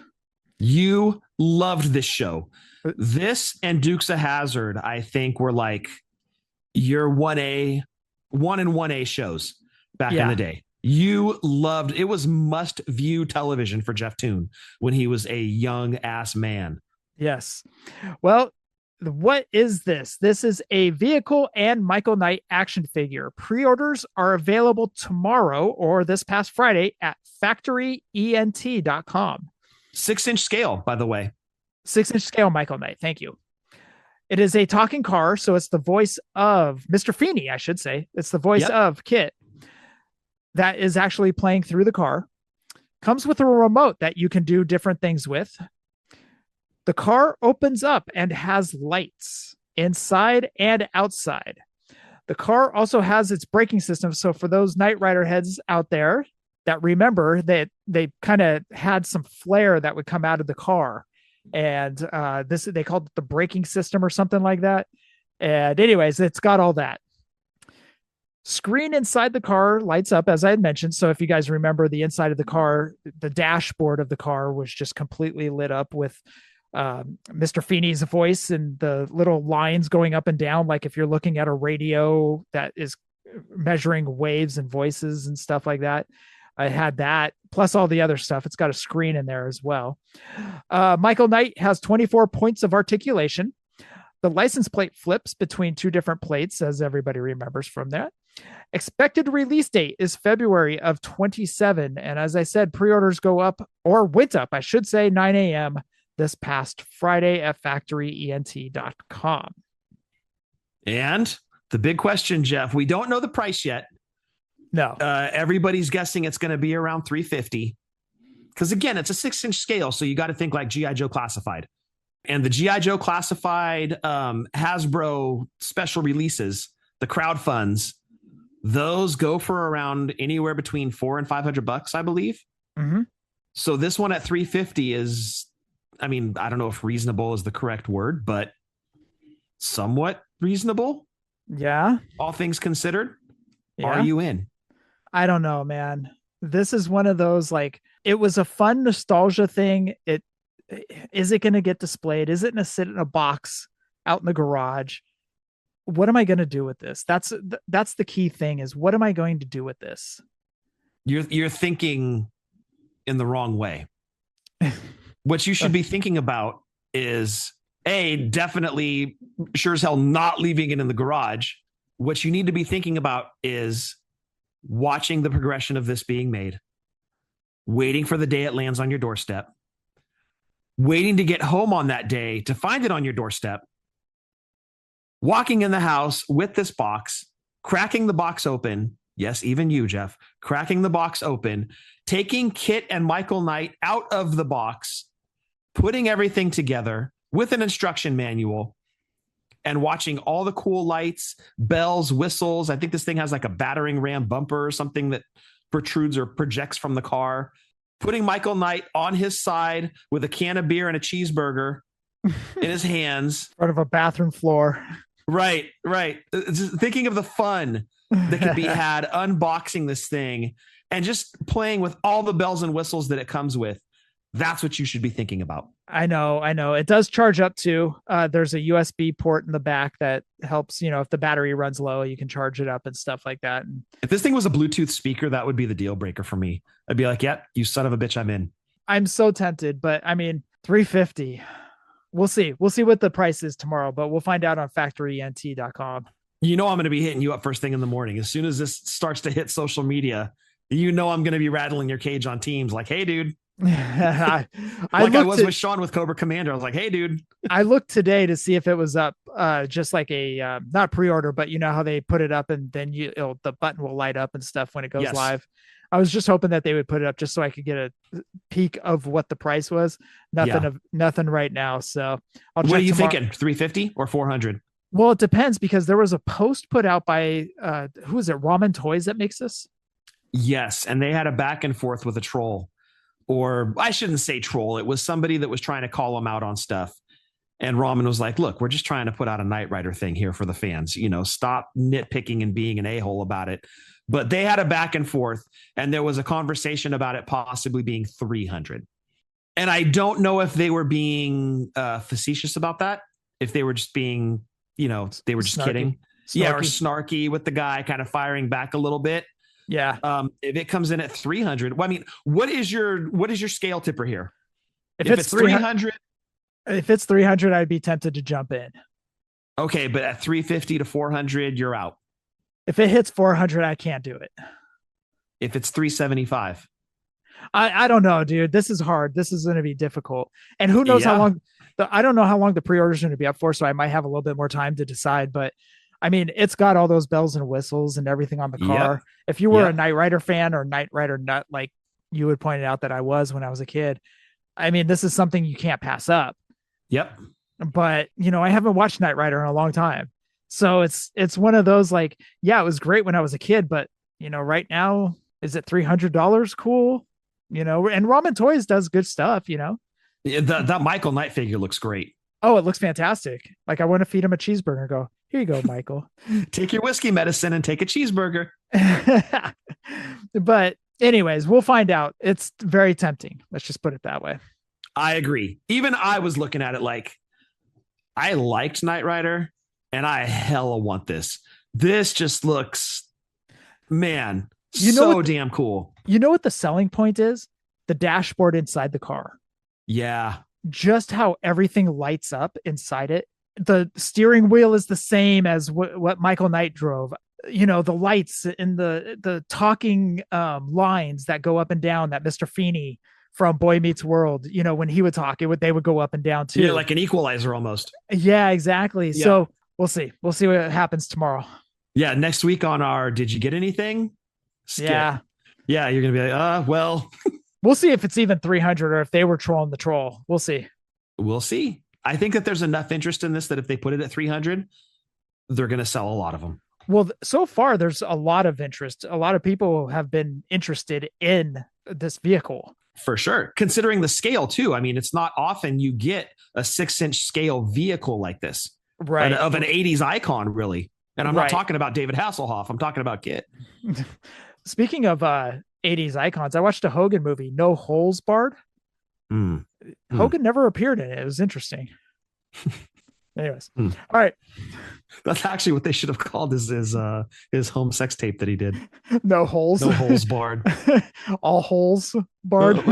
You loved this show. This and Dukes of Hazzard, I think, were like your 1A, 1 and 1A shows back in the day. You loved it. Was must view television for Jeff Toon when he was a young ass man. Yes. Well, what is this? This is a vehicle and Michael Knight action figure. Pre-orders are available tomorrow or this past Friday at factoryent.com. 6-inch scale, by the way. 6-inch scale Michael Knight. Thank you. It is a talking car, so it's the voice of Mr. Feeney, I should say. It's the voice of Kit that is actually playing through the car. Comes with a remote that you can do different things with. The car opens up and has lights inside and outside. The car also has its braking system. So for those Knight Rider heads out there that remember that they kind of had some flare that would come out of the car. And they called it the braking system or something like that. And anyways, it's got all that. Screen inside the car lights up, as I had mentioned. So if you guys remember the inside of the car, the dashboard of the car was just completely lit up with Mr. Feeney's voice and the little lines going up and down. Like if you're looking at a radio that is measuring waves and voices and stuff like that. I had that plus all the other stuff. It's got a screen in there as well. Michael Knight has 24 points of articulation. The license plate flips between 2 different plates, as everybody remembers from that. Expected release date is February of 27. And as I said, pre-orders go up, or went up, I should say, 9 a.m. this past Friday at factoryent.com. And the big question, Jeff, we don't know the price yet. No. Everybody's guessing it's going to be around $350. Because again, it's a 6-inch scale. So you got to think like G.I. Joe Classified. And the G.I. Joe Classified Hasbro special releases, the crowd funds, those go for around anywhere between $400 and $500, I believe. Mm-hmm. So this one at $350 is, I mean, I don't know if reasonable is the correct word, but somewhat reasonable. Yeah. All things considered. Yeah. Are you in? I don't know, man. This is one of those, like, it was a fun nostalgia thing. Is it going to get displayed? Is it going to sit in a box out in the garage? What am I going to do with this? That's the key thing, is what am I going to do with this? You're thinking in the wrong way. What you should be thinking about is definitely sure as hell not leaving it in the garage. What you need to be thinking about is watching the progression of this being made, waiting for the day it lands on your doorstep, waiting to get home on that day to find it on your doorstep, walking in the house with this box, cracking the box open. Yes, even you, Jeff, cracking the box open, taking Kit and Michael Knight out of the box, putting everything together with an instruction manual, and watching all the cool lights, bells, whistles. I think this thing has like a battering ram bumper or something that protrudes or projects from the car. Putting Michael Knight on his side with a can of beer and a cheeseburger in his hands. In front of a bathroom floor. Right. Just thinking of the fun that could be had unboxing this thing and just playing with all the bells and whistles that it comes with. That's what you should be thinking about. I know. It does charge up too. There's a USB port in the back that helps, if the battery runs low, you can charge it up and stuff like that. And If this thing was a Bluetooth speaker, that would be the deal breaker for me. I'd be like, "Yep, you son of a bitch, I'm in." I'm so tempted, but I mean, $350. We'll see. We'll see what the price is tomorrow, but we'll find out on factoryent.com. I'm going to be hitting you up first thing in the morning. As soon as this starts to hit social media, I'm going to be rattling your cage on Teams like, "Hey, dude." I was with Sean with Cobra Commander. I was like, "Hey, dude." I looked today to see if it was up, just like a not pre-order, but you know how they put it up and then the button will light up and stuff when it goes live. I was just hoping that they would put it up just so I could get a peek of what the price was. Nothing right now. So I'll check. What are you thinking? 350 or 400? Well, it depends because there was a post put out by who is it? Ramen Toys that makes this. Yes, and they had a back and forth with a troll. Or I shouldn't say troll. It was somebody that was trying to call them out on stuff. And Ramen was like, "Look, we're just trying to put out a Knight Rider thing here for the fans. Stop nitpicking and being an a-hole about it." But they had a back and forth, and there was a conversation about it possibly being 300. And I don't know if they were being facetious about that. If they were just being, they were just kidding. Snarky. Yeah, or snarky with the guy kind of firing back a little bit. Yeah. If it comes in at 300, well, I mean, what is your scale tipper here? If it's 300, I'd be tempted to jump in. Okay, but at 350 to 400, you're out. If it hits 400, I can't do it. If it's 375, I don't know, dude. This is hard. This is going to be difficult, and who knows how long. I don't know how long the pre-order is going to be up for, so I might have a little bit more time to decide. But I mean, it's got all those bells and whistles and everything on the car. Yep. If you were a Knight Rider fan or Knight Rider nut, like you would point out that I was when I was a kid, I mean, this is something you can't pass up. Yep. But, I haven't watched Knight Rider in a long time. So it's one of those like, yeah, it was great when I was a kid, but, right now, is it $300 cool? And Ramen Toys does good stuff, Yeah, that Michael Knight figure looks great. Oh, it looks fantastic. Like I want to feed him a cheeseburger and go, "Here you go, Michael." Take your whiskey medicine and take a cheeseburger. But anyways, we'll find out. It's very tempting. Let's just put it that way. I agree. Even I was looking at it like I liked Knight Rider and I hella want this. This just looks, man, so damn cool. You know what the selling point is? The dashboard inside the car. Yeah. Just how everything lights up inside it. The steering wheel is the same as what Michael Knight drove. The lights and the talking lines that go up and down that Mr. Feeney from Boy Meets World, when he would talk, they would go up and down too. Yeah, like an equalizer almost. Yeah, exactly. Yeah. So we'll see. We'll see what happens tomorrow. Yeah, next week on our Did You Get Anything? Skip. Yeah, you're going to be like, well. We'll see if it's even 300 or if they were trolling the troll. We'll see. We'll see. I think that there's enough interest in this that if they put it at 300, they're going to sell a lot of them. Well, so far, there's a lot of interest. A lot of people have been interested in this vehicle. For sure. Considering the scale, too. I mean, it's not often you get a 6-inch scale vehicle like this. Right. Of an 80s icon, really. And I'm not talking about David Hasselhoff. I'm talking about Kit. Speaking of 80s icons, I watched a Hogan movie, No Holes Barred. Hogan never appeared in it. It was interesting. Anyways. All right. That's actually what they should have called his home sex tape that he did. No holes. No holes barred. All holes barred.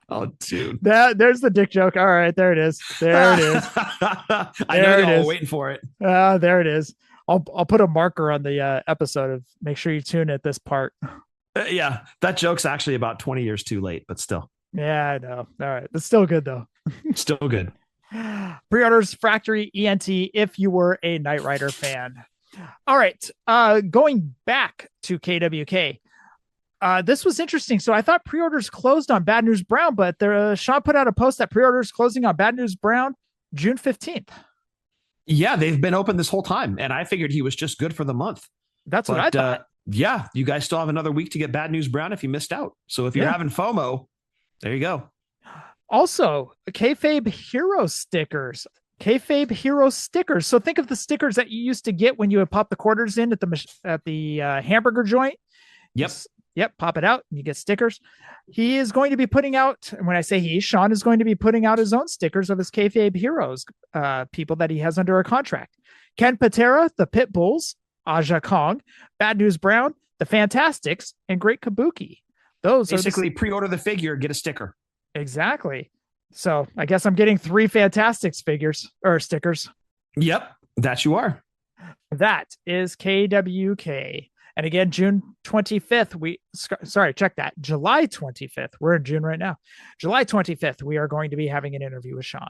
Oh, dude. There's the dick joke. All right, there it is. There it is. I know you're all waiting for it. There it is. I'll put a marker on the episode of make sure you tune at this part. Yeah, that joke's actually about 20 years too late, but still. Yeah, I know. All right. It's still good though. Still good. Pre-orders Factory ENT if you were a Knight Rider fan. All right. Going back to KWK. This was interesting. So I thought pre-orders closed on Bad News Brown, but Sean put out a post that pre-orders closing on Bad News Brown June 15th. Yeah, they've been open this whole time, and I figured he was just good for the month. That's what I thought. Yeah, you guys still have another week to get Bad News Brown if you missed out. So if you're having FOMO, there you go. Also, Kayfabe Hero stickers. Kayfabe Hero stickers. So think of the stickers that you used to get when you would pop the quarters in at the hamburger joint. Yep. Yep, pop it out and you get stickers. He is going to be putting out, and when I say he, Sean is going to be putting out his own stickers of his kayfabe heroes, people that he has under a contract. Ken Patera, the Pit Bulls, Aja Kong, Bad News Brown, the Fantastics, and Great Kabuki. Those basically pre-order the figure, get a sticker. Exactly. So I guess I'm getting 3 Fantastics figures or stickers. Yep, that you are. That is KWK. And again, June 25th, check that. July 25th. We're in June right now. July 25th, we are going to be having an interview with Sean.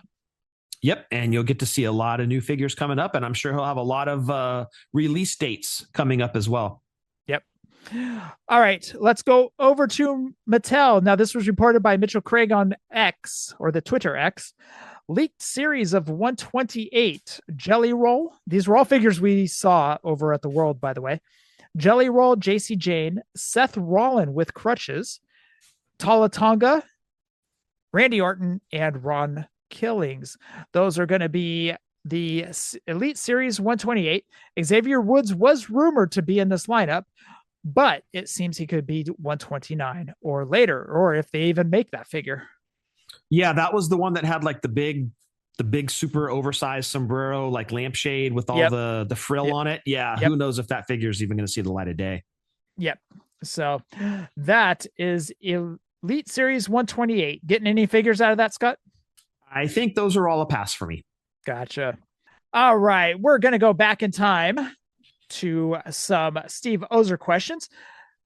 Yep. And you'll get to see a lot of new figures coming up. And I'm sure he'll have a lot of release dates coming up as well. Yep. All right. Let's go over to Mattel. Now, this was reported by Mitchell Craig on X, or the Twitter X. Leaked series of 128 Jelly Roll. These were all figures we saw over at the World, by the way. Jelly Roll, JC Jane, Seth Rollin with crutches, Talatonga, Randy Orton, and Ron Killings. Those are going to be the Elite Series 128. Xavier Woods was rumored to be in this lineup, but it seems he could be 129 or later, or if they even make that figure. Yeah, that was the one that had like the big super oversized sombrero, like lampshade with all the frill on it. Yeah. Who knows if that figure is even going to see the light of day. Yep. So that is Elite Series 128. Getting any figures out of that, Scott? I think those are all a pass for me. Gotcha. All right. We're going to go back in time to some Steve Ozer questions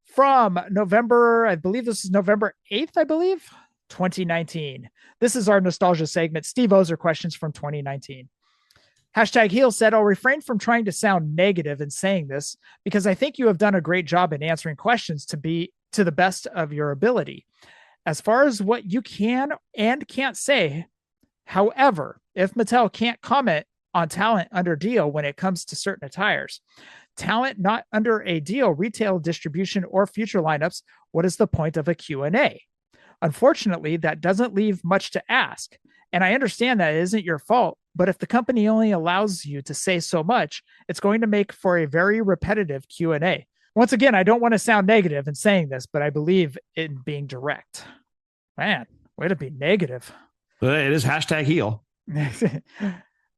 from November. I believe this is November 8th, 2019. This is our nostalgia segment, Steve Ozer questions from 2019. Hashtag Heel said, I'll refrain from trying to sound negative in saying this because I think you have done a great job in answering questions to the best of your ability. As far as what you can and can't say, however, if Mattel can't comment on talent under deal when it comes to certain attires, talent not under a deal, retail distribution, or future lineups, what is the point of a Q&A? Unfortunately, that doesn't leave much to ask. And I understand that it isn't your fault, but if the company only allows you to say so much, it's going to make for a very repetitive Q&A. Once again, I don't want to sound negative in saying this, but I believe in being direct. Man, way to be negative. It is hashtag heel.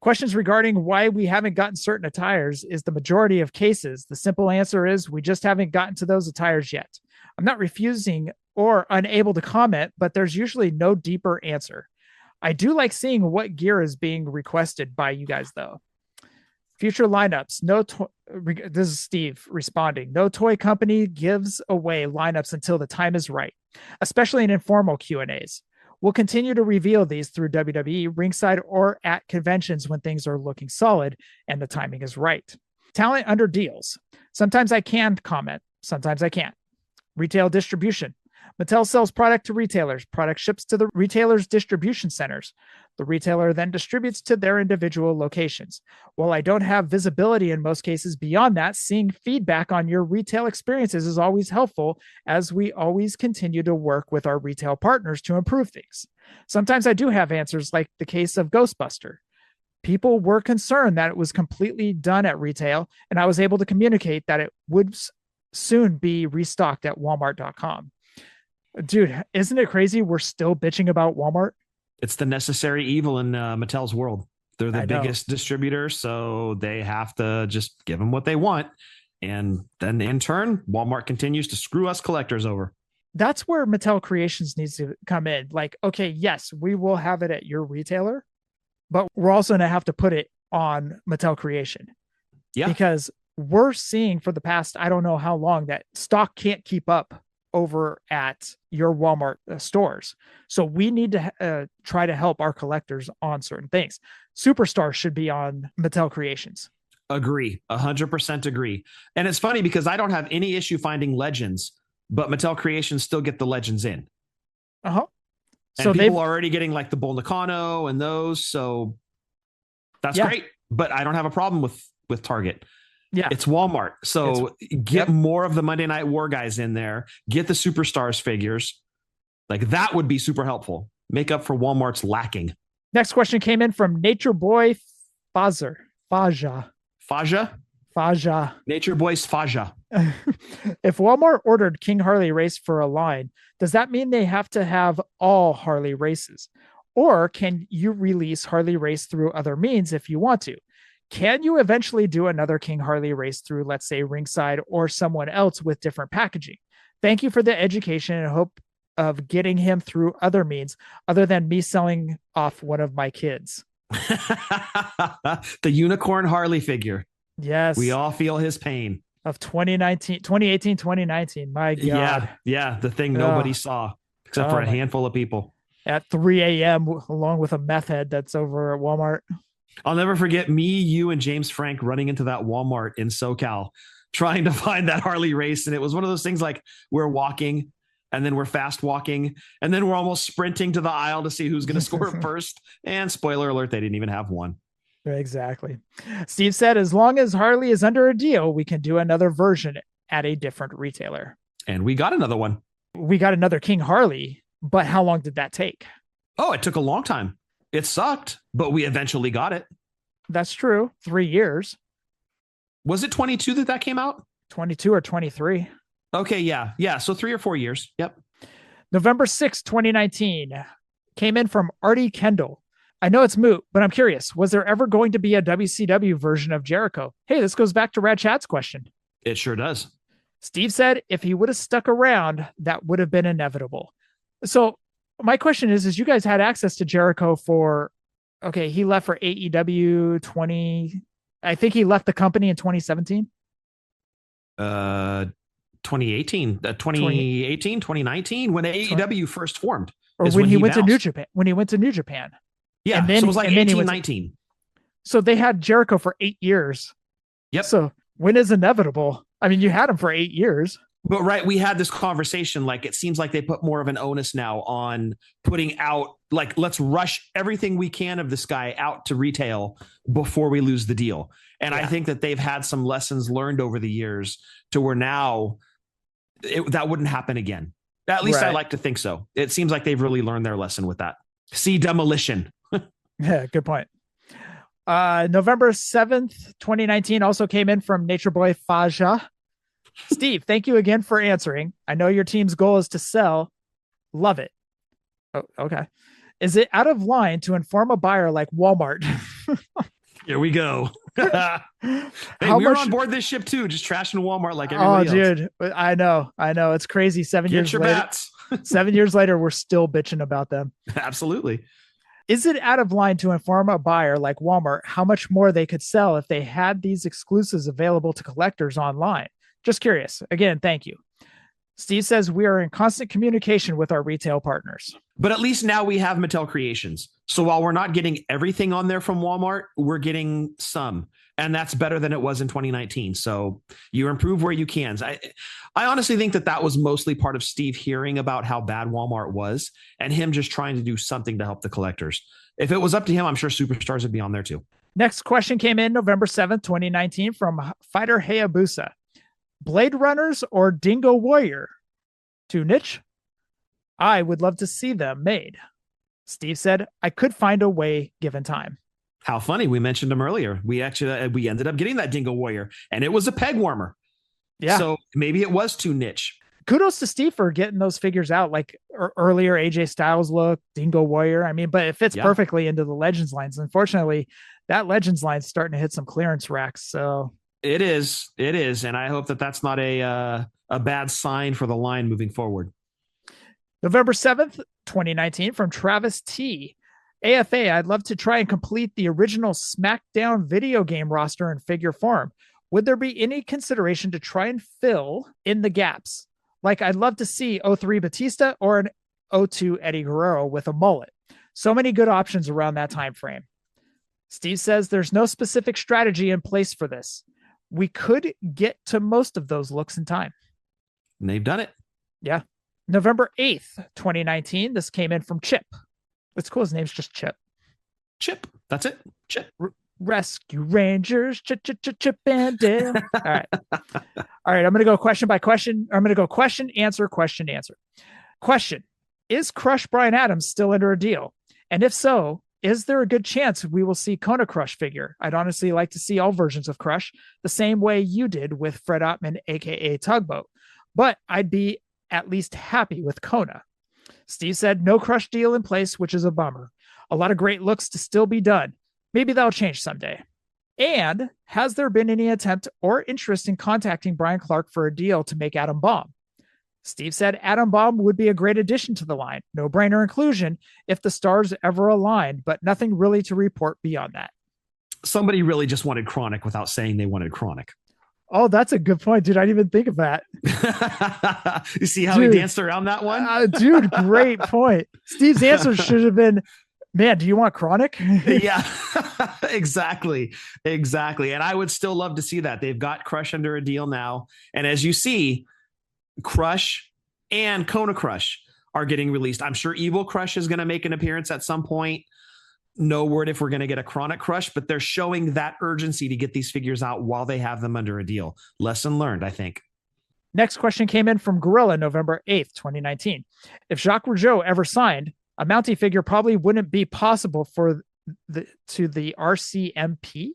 Questions regarding why we haven't gotten certain attires is the majority of cases. The simple answer is we just haven't gotten to those attires yet. I'm not refusing or unable to comment, but there's usually no deeper answer. I do like seeing what gear is being requested by you guys, though. Future lineups. This is Steve responding. No toy company gives away lineups until the time is right, especially in informal Q&As. We'll continue to reveal these through WWE, ringside, or at conventions when things are looking solid and the timing is right. Talent under deals. Sometimes I can comment. Sometimes I can't. Retail distribution. Mattel sells product to retailers. Product ships to the retailer's distribution centers. The retailer then distributes to their individual locations. While I don't have visibility in most cases beyond that, seeing feedback on your retail experiences is always helpful, as we always continue to work with our retail partners to improve things. Sometimes I do have answers, like the case of Ghostbuster. People were concerned that it was completely done at retail, and I was able to communicate that it would soon be restocked at Walmart.com. Dude, isn't it crazy? We're still bitching about Walmart. It's the necessary evil in Mattel's world. They're the biggest distributor, so they have to just give them what they want. And then in turn, Walmart continues to screw us collectors over. That's where Mattel Creations needs to come in. Like, okay, yes, we will have it at your retailer, but we're also going to have to put it on Mattel Creation. Yeah. Because we're seeing for the past, I don't know how long, that stock can't keep up over at your Walmart stores. So we need to try to help our collectors on certain things. Superstar should be on Mattel Creations. Agree. 100% agree. And it's funny because I don't have any issue finding legends, but Mattel Creations still get the legends in. Uh-huh. And so people are already getting like the Bull Nakano and those. So that's great. But I don't have a problem with Target. Yeah, it's Walmart. So get more of the Monday Night War guys in there. Get the Superstars figures. Like, that would be super helpful. Make up for Walmart's lacking. Next question came in from Nature Boy Faja. Faja. Nature Boy's Faja. If Walmart ordered King Harley race for a line, does that mean they have to have all Harley races? Or can you release Harley race through other means if you want to? Can you eventually do another King Harley race through, let's say, Ringside or someone else with different packaging? Thank you for the education and hope of getting him through other means other than me selling off one of my kids. The unicorn Harley figure. Yes. We all feel his pain. Of 2018, 2019. My God. Yeah. The thing nobody saw except for a handful of people. At 3 a.m. along with a meth head that's over at Walmart. I'll never forget me, you, and James Frank running into that Walmart in SoCal trying to find that Harley race. And it was one of those things like we're walking and then we're fast walking and then we're almost sprinting to the aisle to see who's going to score first. And spoiler alert, they didn't even have one. Exactly. Steve said, as long as Harley is under a deal, we can do another version at a different retailer. And we got another one. We got another King Harley, but how long did that take? Oh, it took a long time. It sucked, but we eventually got it. That's true. 3 years. Was it 22 that came out? 22 or 23. Okay, yeah. Yeah, so 3 or 4 years. Yep. November 6th, 2019. Came in from Artie Kendall. I know it's moot, but I'm curious. Was there ever going to be a WCW version of Jericho? Hey, this goes back to Rad Chad's question. It sure does. Steve said if he would have stuck around, that would have been inevitable. So my question is you guys had access to Jericho he left for AEW I think he left the company in 2017. 2018, 2019, when AEW first formed. Or when he went to New Japan. Yeah, and then, so it was like 19. So they had Jericho for 8 years. Yep. So when is inevitable? I mean, you had him for 8 years. But right, we had this conversation, like it seems like they put more of an onus now on putting out, like, let's rush everything we can of this guy out to retail before we lose the deal. And I think that they've had some lessons learned over the years to where now that wouldn't happen again. At least I like to think so. It seems like they've really learned their lesson with that. See Demolition. Yeah, good point. November 7th, 2019 also came in from Nature Boy Faja. Steve, thank you again for answering. I know your team's goal is to sell. Love it. Oh, okay. Is it out of line to inform a buyer like Walmart? Here we go. Hey, we're on board this ship too, just trashing Walmart like everybody else. Dude, I know. It's crazy. 7 Get years your later. bats. 7 years later, we're still bitching about them. Absolutely. Is it out of line to inform a buyer like Walmart how much more they could sell if they had these exclusives available to collectors online? Just curious. Again, thank you. Steve says we are in constant communication with our retail partners. But at least now we have Mattel Creations. So while we're not getting everything on there from Walmart, we're getting some. And that's better than it was in 2019. So you improve where you can. I honestly think that was mostly part of Steve hearing about how bad Walmart was and him just trying to do something to help the collectors. If it was up to him, I'm sure Superstars would be on there too. Next question came in November 7th, 2019 from Fighter Hayabusa. Blade Runners or Dingo Warrior? To Mitch, I would love to see them made. Steve said, I could find a way given time. How funny. We mentioned him earlier. We ended up getting that Dingo Warrior and it was a peg warmer. Yeah. So maybe it was too niche. Kudos to Steve for getting those figures out, like earlier AJ Styles look, Dingo Warrior. I mean, but it fits perfectly into the Legends lines. Unfortunately, that Legends line's starting to hit some clearance racks. So It is. And I hope that that's not a bad sign for the line moving forward. November 7th, 2019 from Travis T. AFA, I'd love to try and complete the original SmackDown video game roster in figure form. Would there be any consideration to try and fill in the gaps? Like I'd love to see 03 Batista or an 02 Eddie Guerrero with a mullet. So many good options around that time frame. Steve says there's no specific strategy in place for this. We could get to most of those looks in time. And they've done it. Yeah. November 8th, 2019. This came in from Chip. It's cool. His name's just Chip. Chip. That's it. Chip. Rescue Rangers. Chip and Dale. All right. I'm going to go question by question. I'm going to go question, answer. Question. Is Crush Brian Adams still under a deal? And if so, is there a good chance we will see Kona Crush figure? I'd honestly like to see all versions of Crush the same way you did with Fred Ottman, aka Tugboat, but I'd be at least happy with Kona. Steve said no Crush deal in place, which is a bummer. A lot of great looks to still be done. Maybe that'll change someday. And has there been any attempt or interest in contacting Brian Clark for a deal to make Atom Bomb? Steve said Atom Bomb would be a great addition to the line. No-brainer inclusion if the stars ever aligned, but nothing really to report beyond that. Somebody really just wanted Chronic without saying they wanted Chronic. Oh, that's a good point, dude. I didn't even think of that. You see how he danced around that one? Dude, great point. Steve's answer should have been, man, do you want Chronic? Yeah, exactly. And I would still love to see that. They've got Crush under a deal now. And as you see, Crush and Kona Crush are getting released. I'm sure Evil Crush is going to make an appearance at some point. No word if we're going to get a Chronic Crush, but they're showing that urgency to get these figures out while they have them under a deal. Lesson learned, I think. Next question came in from Gorilla, November 8th, 2019. If Jacques Rougeau ever signed, a Mountie figure probably wouldn't be possible for the RCMP.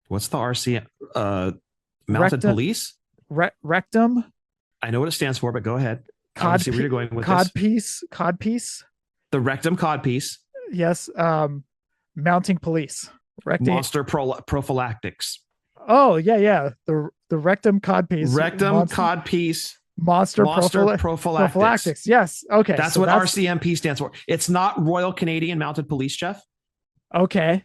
What's the RC? Mounted Rectum, Police? Rectum. I know what it stands for, but go ahead. I see where you're going with this. Codpiece. The Rectum Codpiece. Yes. Mounting Police. Monster Prophylactics. Oh, yeah. The Rectum Codpiece. Rectum Codpiece. Monster Prophylactics. Yes. Okay. That's what RCMP stands for. It's not Royal Canadian Mounted Police, Jeff. Okay.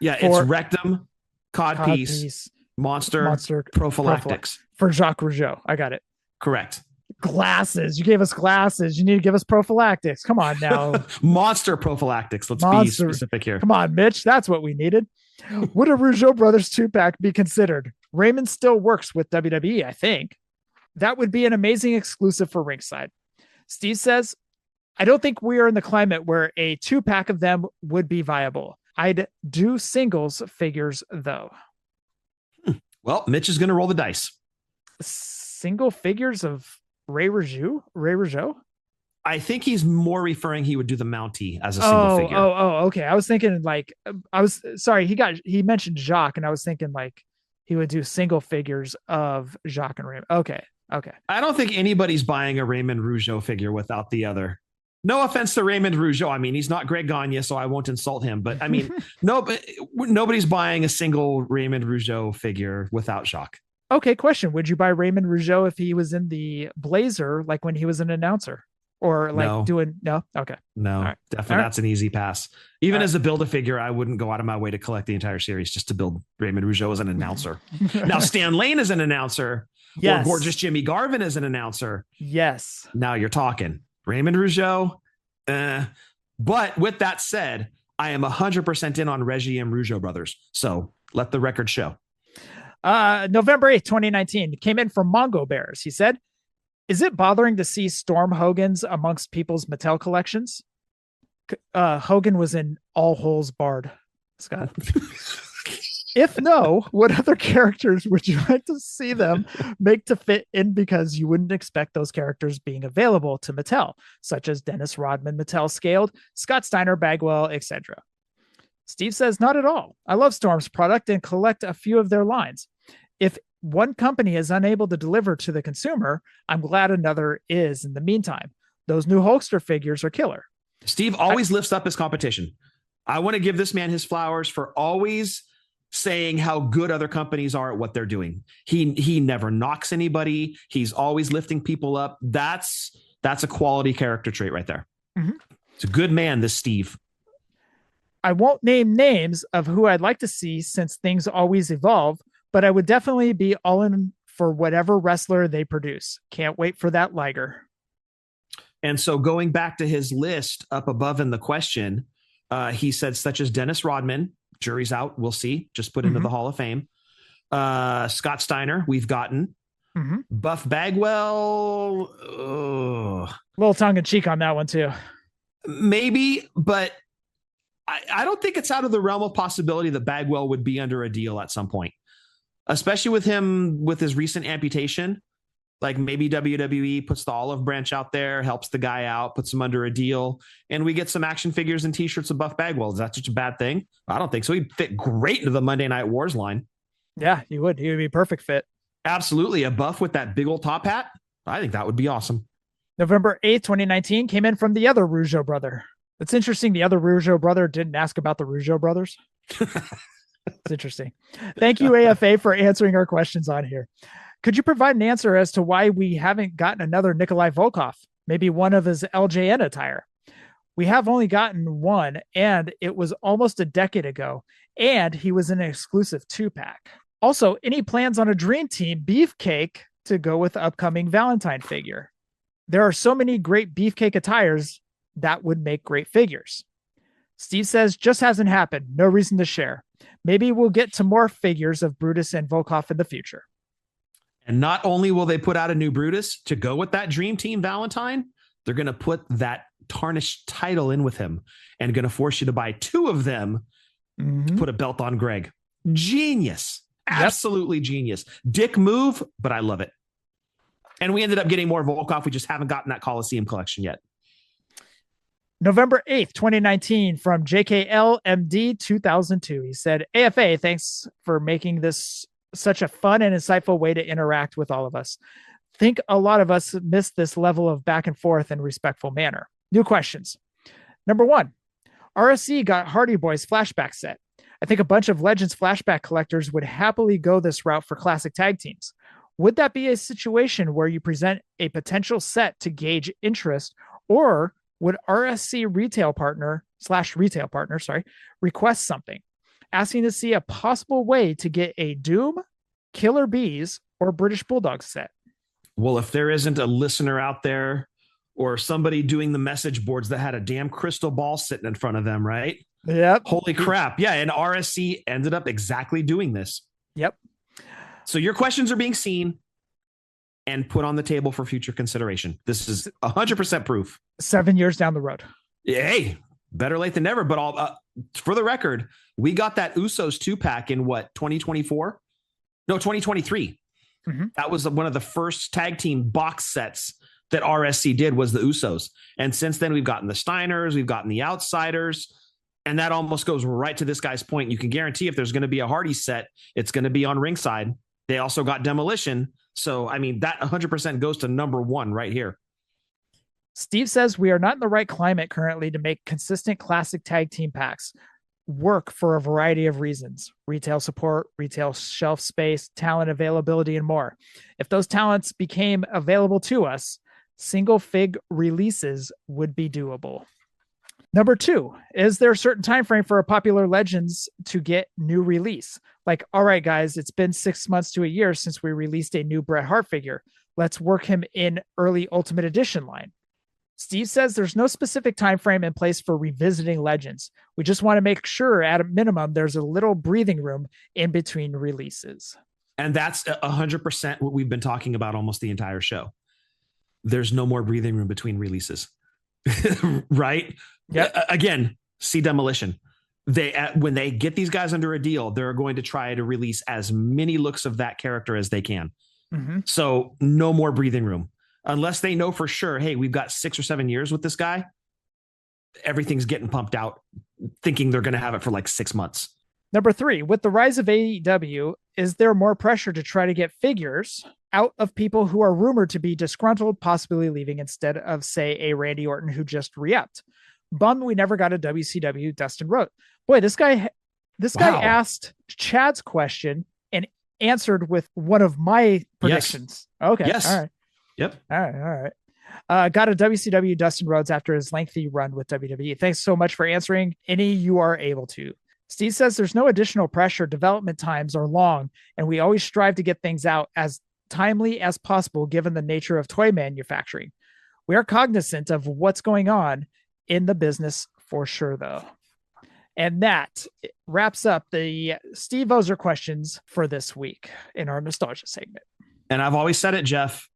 Yeah, it's Rectum Codpiece. Monster Prophylactics. For Jacques Rougeau. I got it. Correct. Glasses. You gave us glasses. You need to give us prophylactics. Come on now. Monster Prophylactics. Let's be specific here. Come on, Mitch. That's what we needed. Would a Rougeau Brothers 2-pack be considered? Raymond still works with WWE, I think. That would be an amazing exclusive for Ringside. Steve says, I don't think we are in the climate where a 2-pack of them would be viable. I'd do singles figures, though. Well, Mitch is going to roll the dice. Single figures of Ray Rougeau? I think he's more referring he would do the Mountie as a single figure. Okay. I was thinking he mentioned Jacques, and I was thinking like he would do single figures of Jacques and Raymond. Okay. I don't think anybody's buying a Raymond Rougeau figure without the other. No offense to Raymond Rougeau. I mean, he's not Greg Gagne, so I won't insult him. But I mean, nobody's buying a single Raymond Rougeau figure without Jacques. Okay, question. Would you buy Raymond Rougeau if he was in the Blazer, like when he was an announcer? Or like no? Okay. No, right. Definitely. Right. That's an easy pass. Even as a Build-A-Figure, I wouldn't go out of my way to collect the entire series just to build Raymond Rougeau as an announcer. Now, Stan Lane is an announcer. Yes. Or Gorgeous Jimmy Garvin is an announcer. Yes. Now you're talking. Raymond Rougeau. But with that said, I am 100% in on Reggie and Rougeau brothers. So let the record show. November 8th, 2019 came in from Mongo Bears. He said, is it bothering to see Storm Hogan's amongst people's Mattel collections? Hogan was in All Holes Barred, Scott. If no, what other characters would you like to see them make to fit in, because you wouldn't expect those characters being available to Mattel, such as Dennis Rodman, Mattel Scaled, Scott Steiner, Bagwell, etc. Steve says, not at all. I love Storm's product and collect a few of their lines. If one company is unable to deliver to the consumer, I'm glad another is. In the meantime, those new Hulkster figures are killer. Steve always lifts up his competition. I want to give this man his flowers for always saying how good other companies are at what they're doing. He never knocks anybody. He's always lifting people up. That's a quality character trait right there. Mm-hmm. It's a good man, this Steve. I won't name names of who I'd like to see since things always evolve, but I would definitely be all in for whatever wrestler they produce. Can't wait for that Liger. And so going back to his list up above in the question, he said such as Dennis Rodman, jury's out, we'll see, just put into the Hall of Fame. Scott Steiner, we've gotten. Mm-hmm. Buff Bagwell. A little tongue in cheek on that one too. Maybe, but I don't think it's out of the realm of possibility that Bagwell would be under a deal at some point, especially with him with his recent amputation. Like maybe WWE puts the olive branch out there, helps the guy out, puts him under a deal, and we get some action figures and t-shirts of Buff Bagwell. Is that such a bad thing? I don't think so. He'd fit great into the Monday Night Wars line. Yeah, he would. He would be a perfect fit. Absolutely. A Buff with that big old top hat. I think that would be awesome. November 8th, 2019 came in from the other Rougeau brother. It's interesting. The other Rougeau brother didn't ask about the Rougeau brothers. It's interesting. Thank you, AFA, for answering our questions on here. Could you provide an answer as to why we haven't gotten another Nikolai Volkov? Maybe one of his LJN attire. We have only gotten one, and it was almost a decade ago, and he was an exclusive 2-pack. Also, any plans on a Dream Team beefcake to go with the upcoming Valentine figure? There are so many great beefcake attires that would make great figures. Steve says, just hasn't happened. No reason to share. Maybe we'll get to more figures of Brutus and Volkov in the future. And not only will they put out a new Brutus to go with that Dream Team Valentine, they're going to put that tarnished title in with him and going to force you to buy 2 of them to put a belt on Greg. Genius. Absolutely genius. Dick move, but I love it. And we ended up getting more Volkov. We just haven't gotten that Coliseum collection yet. November 8th, 2019 from JKLMD 2002. He said, AFA, thanks for making this such a fun and insightful way to interact with all of us. Think a lot of us miss this level of back and forth in respectful manner. New questions. Number 1, RSC got Hardy Boys flashback set. I think a bunch of Legends flashback collectors would happily go this route for classic tag teams. Would that be a situation where you present a potential set to gauge interest, or would RSC retail partner request something, asking to see a possible way to get a Doom, Killer Bees, or British Bulldog set? Well, if there isn't a listener out there or somebody doing the message boards that had a damn crystal ball sitting in front of them, right? Yep. Holy crap. Yeah. And RSC ended up exactly doing this. Yep. So your questions are being seen and put on the table for future consideration. This is 100% proof. 7 years down the road. Hey, better late than never. But for the record, we got that Usos 2-pack in what, 2024? No, 2023. That was one of the first tag team box sets that RSC did, was the Usos. And since then, we've gotten the Steiners, we've gotten the Outsiders. And that almost goes right to this guy's point. You can guarantee if there's going to be a Hardy set, it's going to be on ringside. They also got Demolition. So, I mean, that 100% goes to number 1 right here. Steve says we are not in the right climate currently to make consistent classic tag team packs work for a variety of reasons: retail support, retail shelf space, talent availability, and more. If those talents became available to us, single fig releases would be doable. Number 2, is there a certain time frame for a popular Legends to get new release? Like, all right, guys, it's been 6 months to a year since we released a new Bret Hart figure. Let's work him in early Ultimate Edition line. Steve says there's no specific time frame in place for revisiting Legends. We just want to make sure at a minimum there's a little breathing room in between releases. And that's 100% what we've been talking about almost the entire show. There's no more breathing room between releases. Right? Yeah. Again, see Demolition. When they get these guys under a deal, they're going to try to release as many looks of that character as they can. So no more breathing room. Unless they know for sure, hey, we've got 6 or 7 years with this guy, everything's getting pumped out, thinking they're going to have it for like 6 months. Number 3, with the rise of AEW, is there more pressure to try to get figures out of people who are rumored to be disgruntled, possibly leaving, instead of, say, a Randy Orton who just re-upped? Bummed we never got a WCW Dustin Rhodes. Boy, this guy asked Chad's question and answered with one of my predictions. Yes. Okay. Yes. All right. Yep. All right. Got a WCW Dustin Rhodes after his lengthy run with WWE. Thanks so much for answering any you are able to. Steve says there's no additional pressure. Development times are long, and we always strive to get things out as timely as possible given the nature of toy manufacturing. We are cognizant of what's going on in the business for sure, though. And that wraps up the Steve Ozer questions for this week in our nostalgia segment. And I've always said it, Jeff,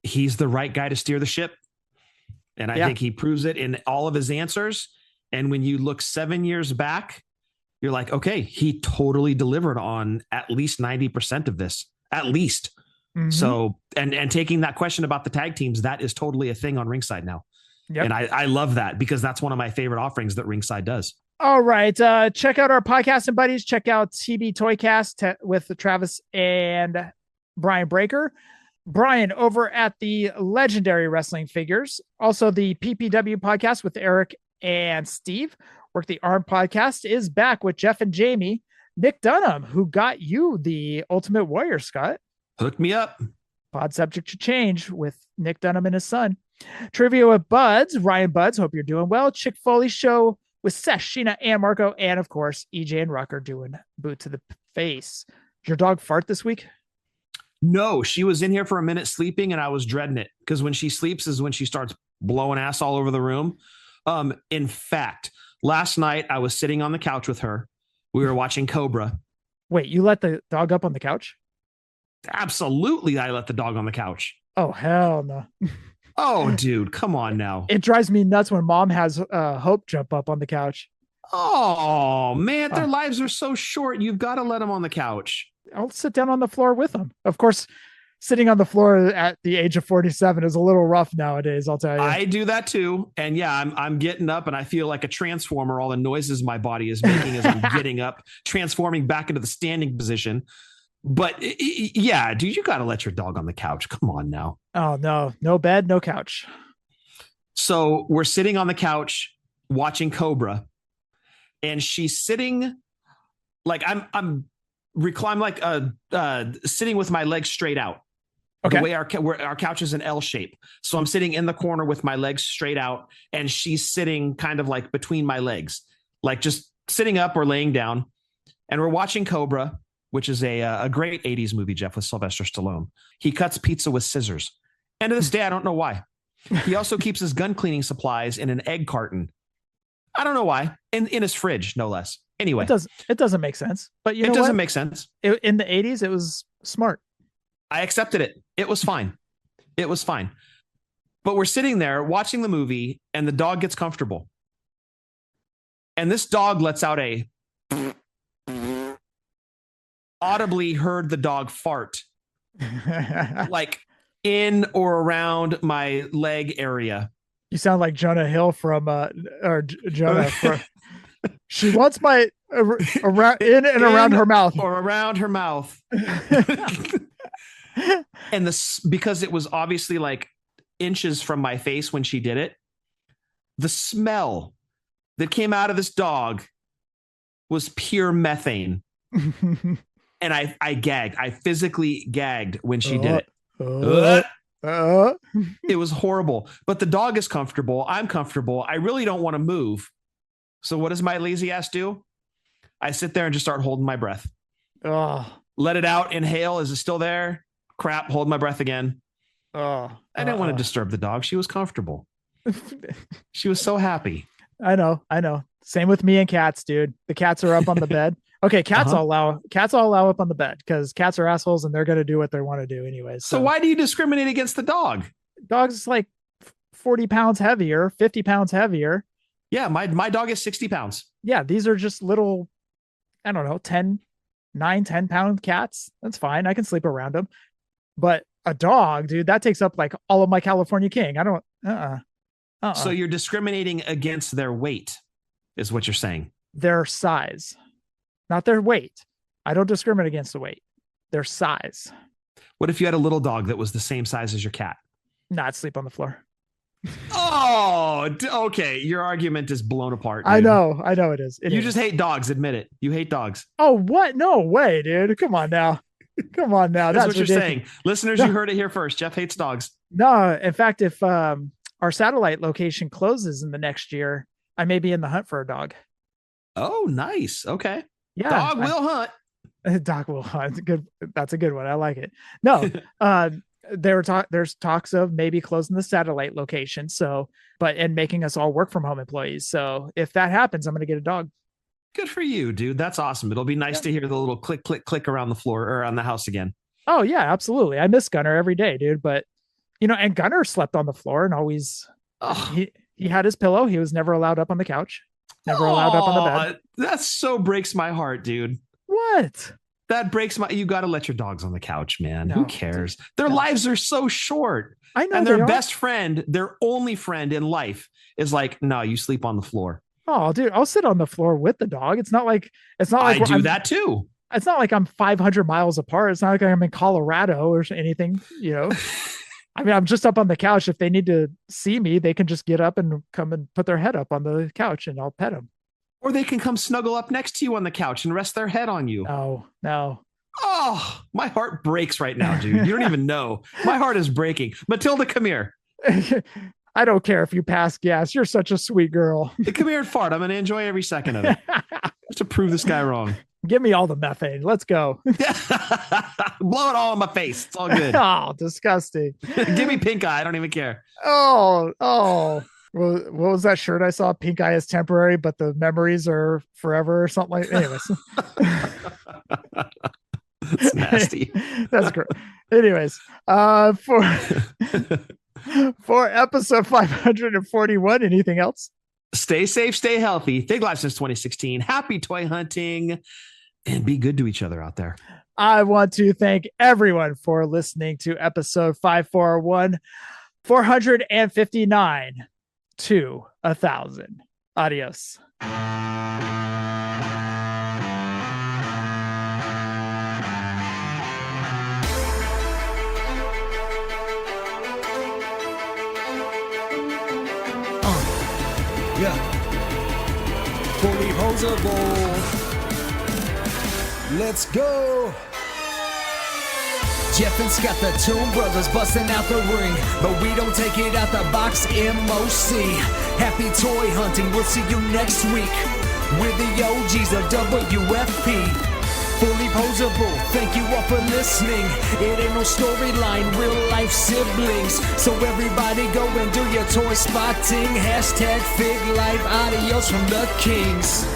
he's the right guy to steer the ship. And I think he proves it in all of his answers. And when you look 7 years back, you're like, okay, he totally delivered on at least 90% of this, at least. So, and taking that question about the tag teams, that is totally a thing on Ringside now. Yep. And I love that because that's one of my favorite offerings that Ringside does. All right. Check out our podcasting buddies. Check out TB Toycast with Travis and Brian Breaker. Brian over at the Legendary Wrestling Figures. Also the PPW podcast with Eric and Steve. Work the Arm podcast is back with Jeff and Jamie. Nick Dunham, who got you the Ultimate Warrior, Scott. Hook me up. Pod subject to change with Nick Dunham and his son. Trivia with Buds, Ryan Buds. Hope you're doing well. Chick Foley show with Sesh, Sheena, and Marco. And of course, EJ and Rucker doing boot to the face. Did your dog fart this week? No, she was in here for a minute sleeping and I was dreading it because when she sleeps is when she starts blowing ass all over the room. In fact, last night I was sitting on the couch with her. We were watching Cobra. Wait, you let the dog up on the couch? Absolutely. I let the dog on the couch. Oh, hell no. Oh, dude, come on now. It drives me nuts when mom has Hope jump up on the couch. Oh, man, their lives are so short. You've got to let them on the couch. I'll sit down on the floor with them. Of course, sitting on the floor at the age of 47 is a little rough nowadays, I'll tell you. I do that too. And yeah, I'm getting up and I feel like a transformer. All the noises my body is making as I'm getting up, transforming back into the standing position. But yeah, dude, you got to let your dog on the couch. Come on now. Oh, no bed, no couch. So we're sitting on the couch watching Cobra and she's sitting like I'm reclined, like sitting with my legs straight out. Okay. The way our couch is an L shape. So I'm sitting in the corner with my legs straight out and she's sitting kind of like between my legs, like just sitting up or laying down. And we're watching Cobra, which is a great 80s movie, Jeff, with Sylvester Stallone. He cuts pizza with scissors. And to this day, I don't know why. He also keeps his gun cleaning supplies in an egg carton. I don't know why. In his fridge, no less. Anyway. It doesn't make sense. But it doesn't make sense. In the 80s, it was smart. I accepted it. It was fine. It was fine. But we're sitting there watching the movie and the dog gets comfortable. And this dog lets out a audibly heard the dog fart like in or around my leg area. You sound like Jonah Hill from or Jonah from she wants my around in and around her mouth or around her mouth. And this, because it was obviously like inches from my face when she did it, the smell that came out of this dog was pure methane. And I gagged. I physically gagged when she did it. It was horrible. But the dog is comfortable. I'm comfortable. I really don't want to move. So what does my lazy ass do? I sit there and just start holding my breath. Let it out. Inhale. Is it still there? Crap. Hold my breath again. I didn't want to disturb the dog. She was comfortable. She was so happy. I know. Same with me and cats, dude. The cats are up on the bed. Okay, cats I'll allow up on the bed because cats are assholes and they're going to do what they want to do anyways. So why do you discriminate against the dog? Dog's like 40 pounds heavier, 50 pounds heavier. Yeah, my dog is 60 pounds. Yeah, these are just little, I don't know, 10 pound cats. That's fine. I can sleep around them. But a dog, dude, that takes up like all of my California King. I don't, So you're discriminating against their weight is what you're saying. Their size. Not their weight. I don't discriminate against the weight. Their size. What if you had a little dog that was the same size as your cat? Not sleep on the floor. Oh, okay. Your argument is blown apart. Dude. I know it is. You just hate dogs. Admit it. You hate dogs. Oh, what? No way, dude. Come on now. That's what ridiculous. you're saying. Listeners, you heard it here first. Jeff hates dogs. No, in fact, if our satellite location closes in the next year, I may be in the hunt for a dog. Oh, nice. Okay. Yeah. Dog will hunt. Dog will hunt. Good. That's a good one. I like it. No, there's talks of maybe closing the satellite location. So, and making us all work from home employees. So if that happens, I'm going to get a dog. Good for you, dude. That's awesome. It'll be nice to hear the little click, click, click around the floor or around the house again. Oh yeah, absolutely. I miss Gunner every day, dude. But and Gunner slept on the floor and always, he had his pillow. He was never allowed up on the couch. Never allowed up on the bed. That so breaks my heart, dude. What? That breaks my. You got to let your dogs on the couch, man. No, Who cares? Their lives are so short. I know. And their best friend, their only friend in life, is like, no, you sleep on the floor. Oh, dude, I'll sit on the floor with the dog. It's not like I do that too. It's not like I'm 500 miles apart. It's not like I'm in Colorado or anything, you know. I mean, I'm just up on the couch. If they need to see me, they can just get up and come and put their head up on the couch and I'll pet them. Or they can come snuggle up next to you on the couch and rest their head on you. No. Oh, my heart breaks right now, dude. You don't even know. My heart is breaking. Matilda, come here. I don't care if you pass gas. You're such a sweet girl. Come here and fart. I'm going to enjoy every second of it. Just to prove this guy wrong. Give me all the methane. Let's go. Blow it all in my face. It's all good. Oh, disgusting. Give me pink eye. I don't even care. Oh. What was that shirt I saw? Pink eye is temporary, but the memories are forever or something like. Anyways. That's nasty. That's great. Anyways, for episode 541, anything else? Stay safe, stay healthy. Thig Life since 2016. Happy toy hunting and be good to each other out there. I want to thank everyone for listening to episode 541, 459 to 1,000. Adios. Yeah. Fullyposeable. Let's go. Jef and Scott, the Toon brothers, busting out the ring, but we don't take it out the box. MOC. Happy toy hunting. We'll see you next week with the OGs of WFP. Fullyposeable, thank you all for listening. It ain't no storyline, real life siblings. So everybody go and do your toy spotting. Hashtag Fig Life, adios from the Kings.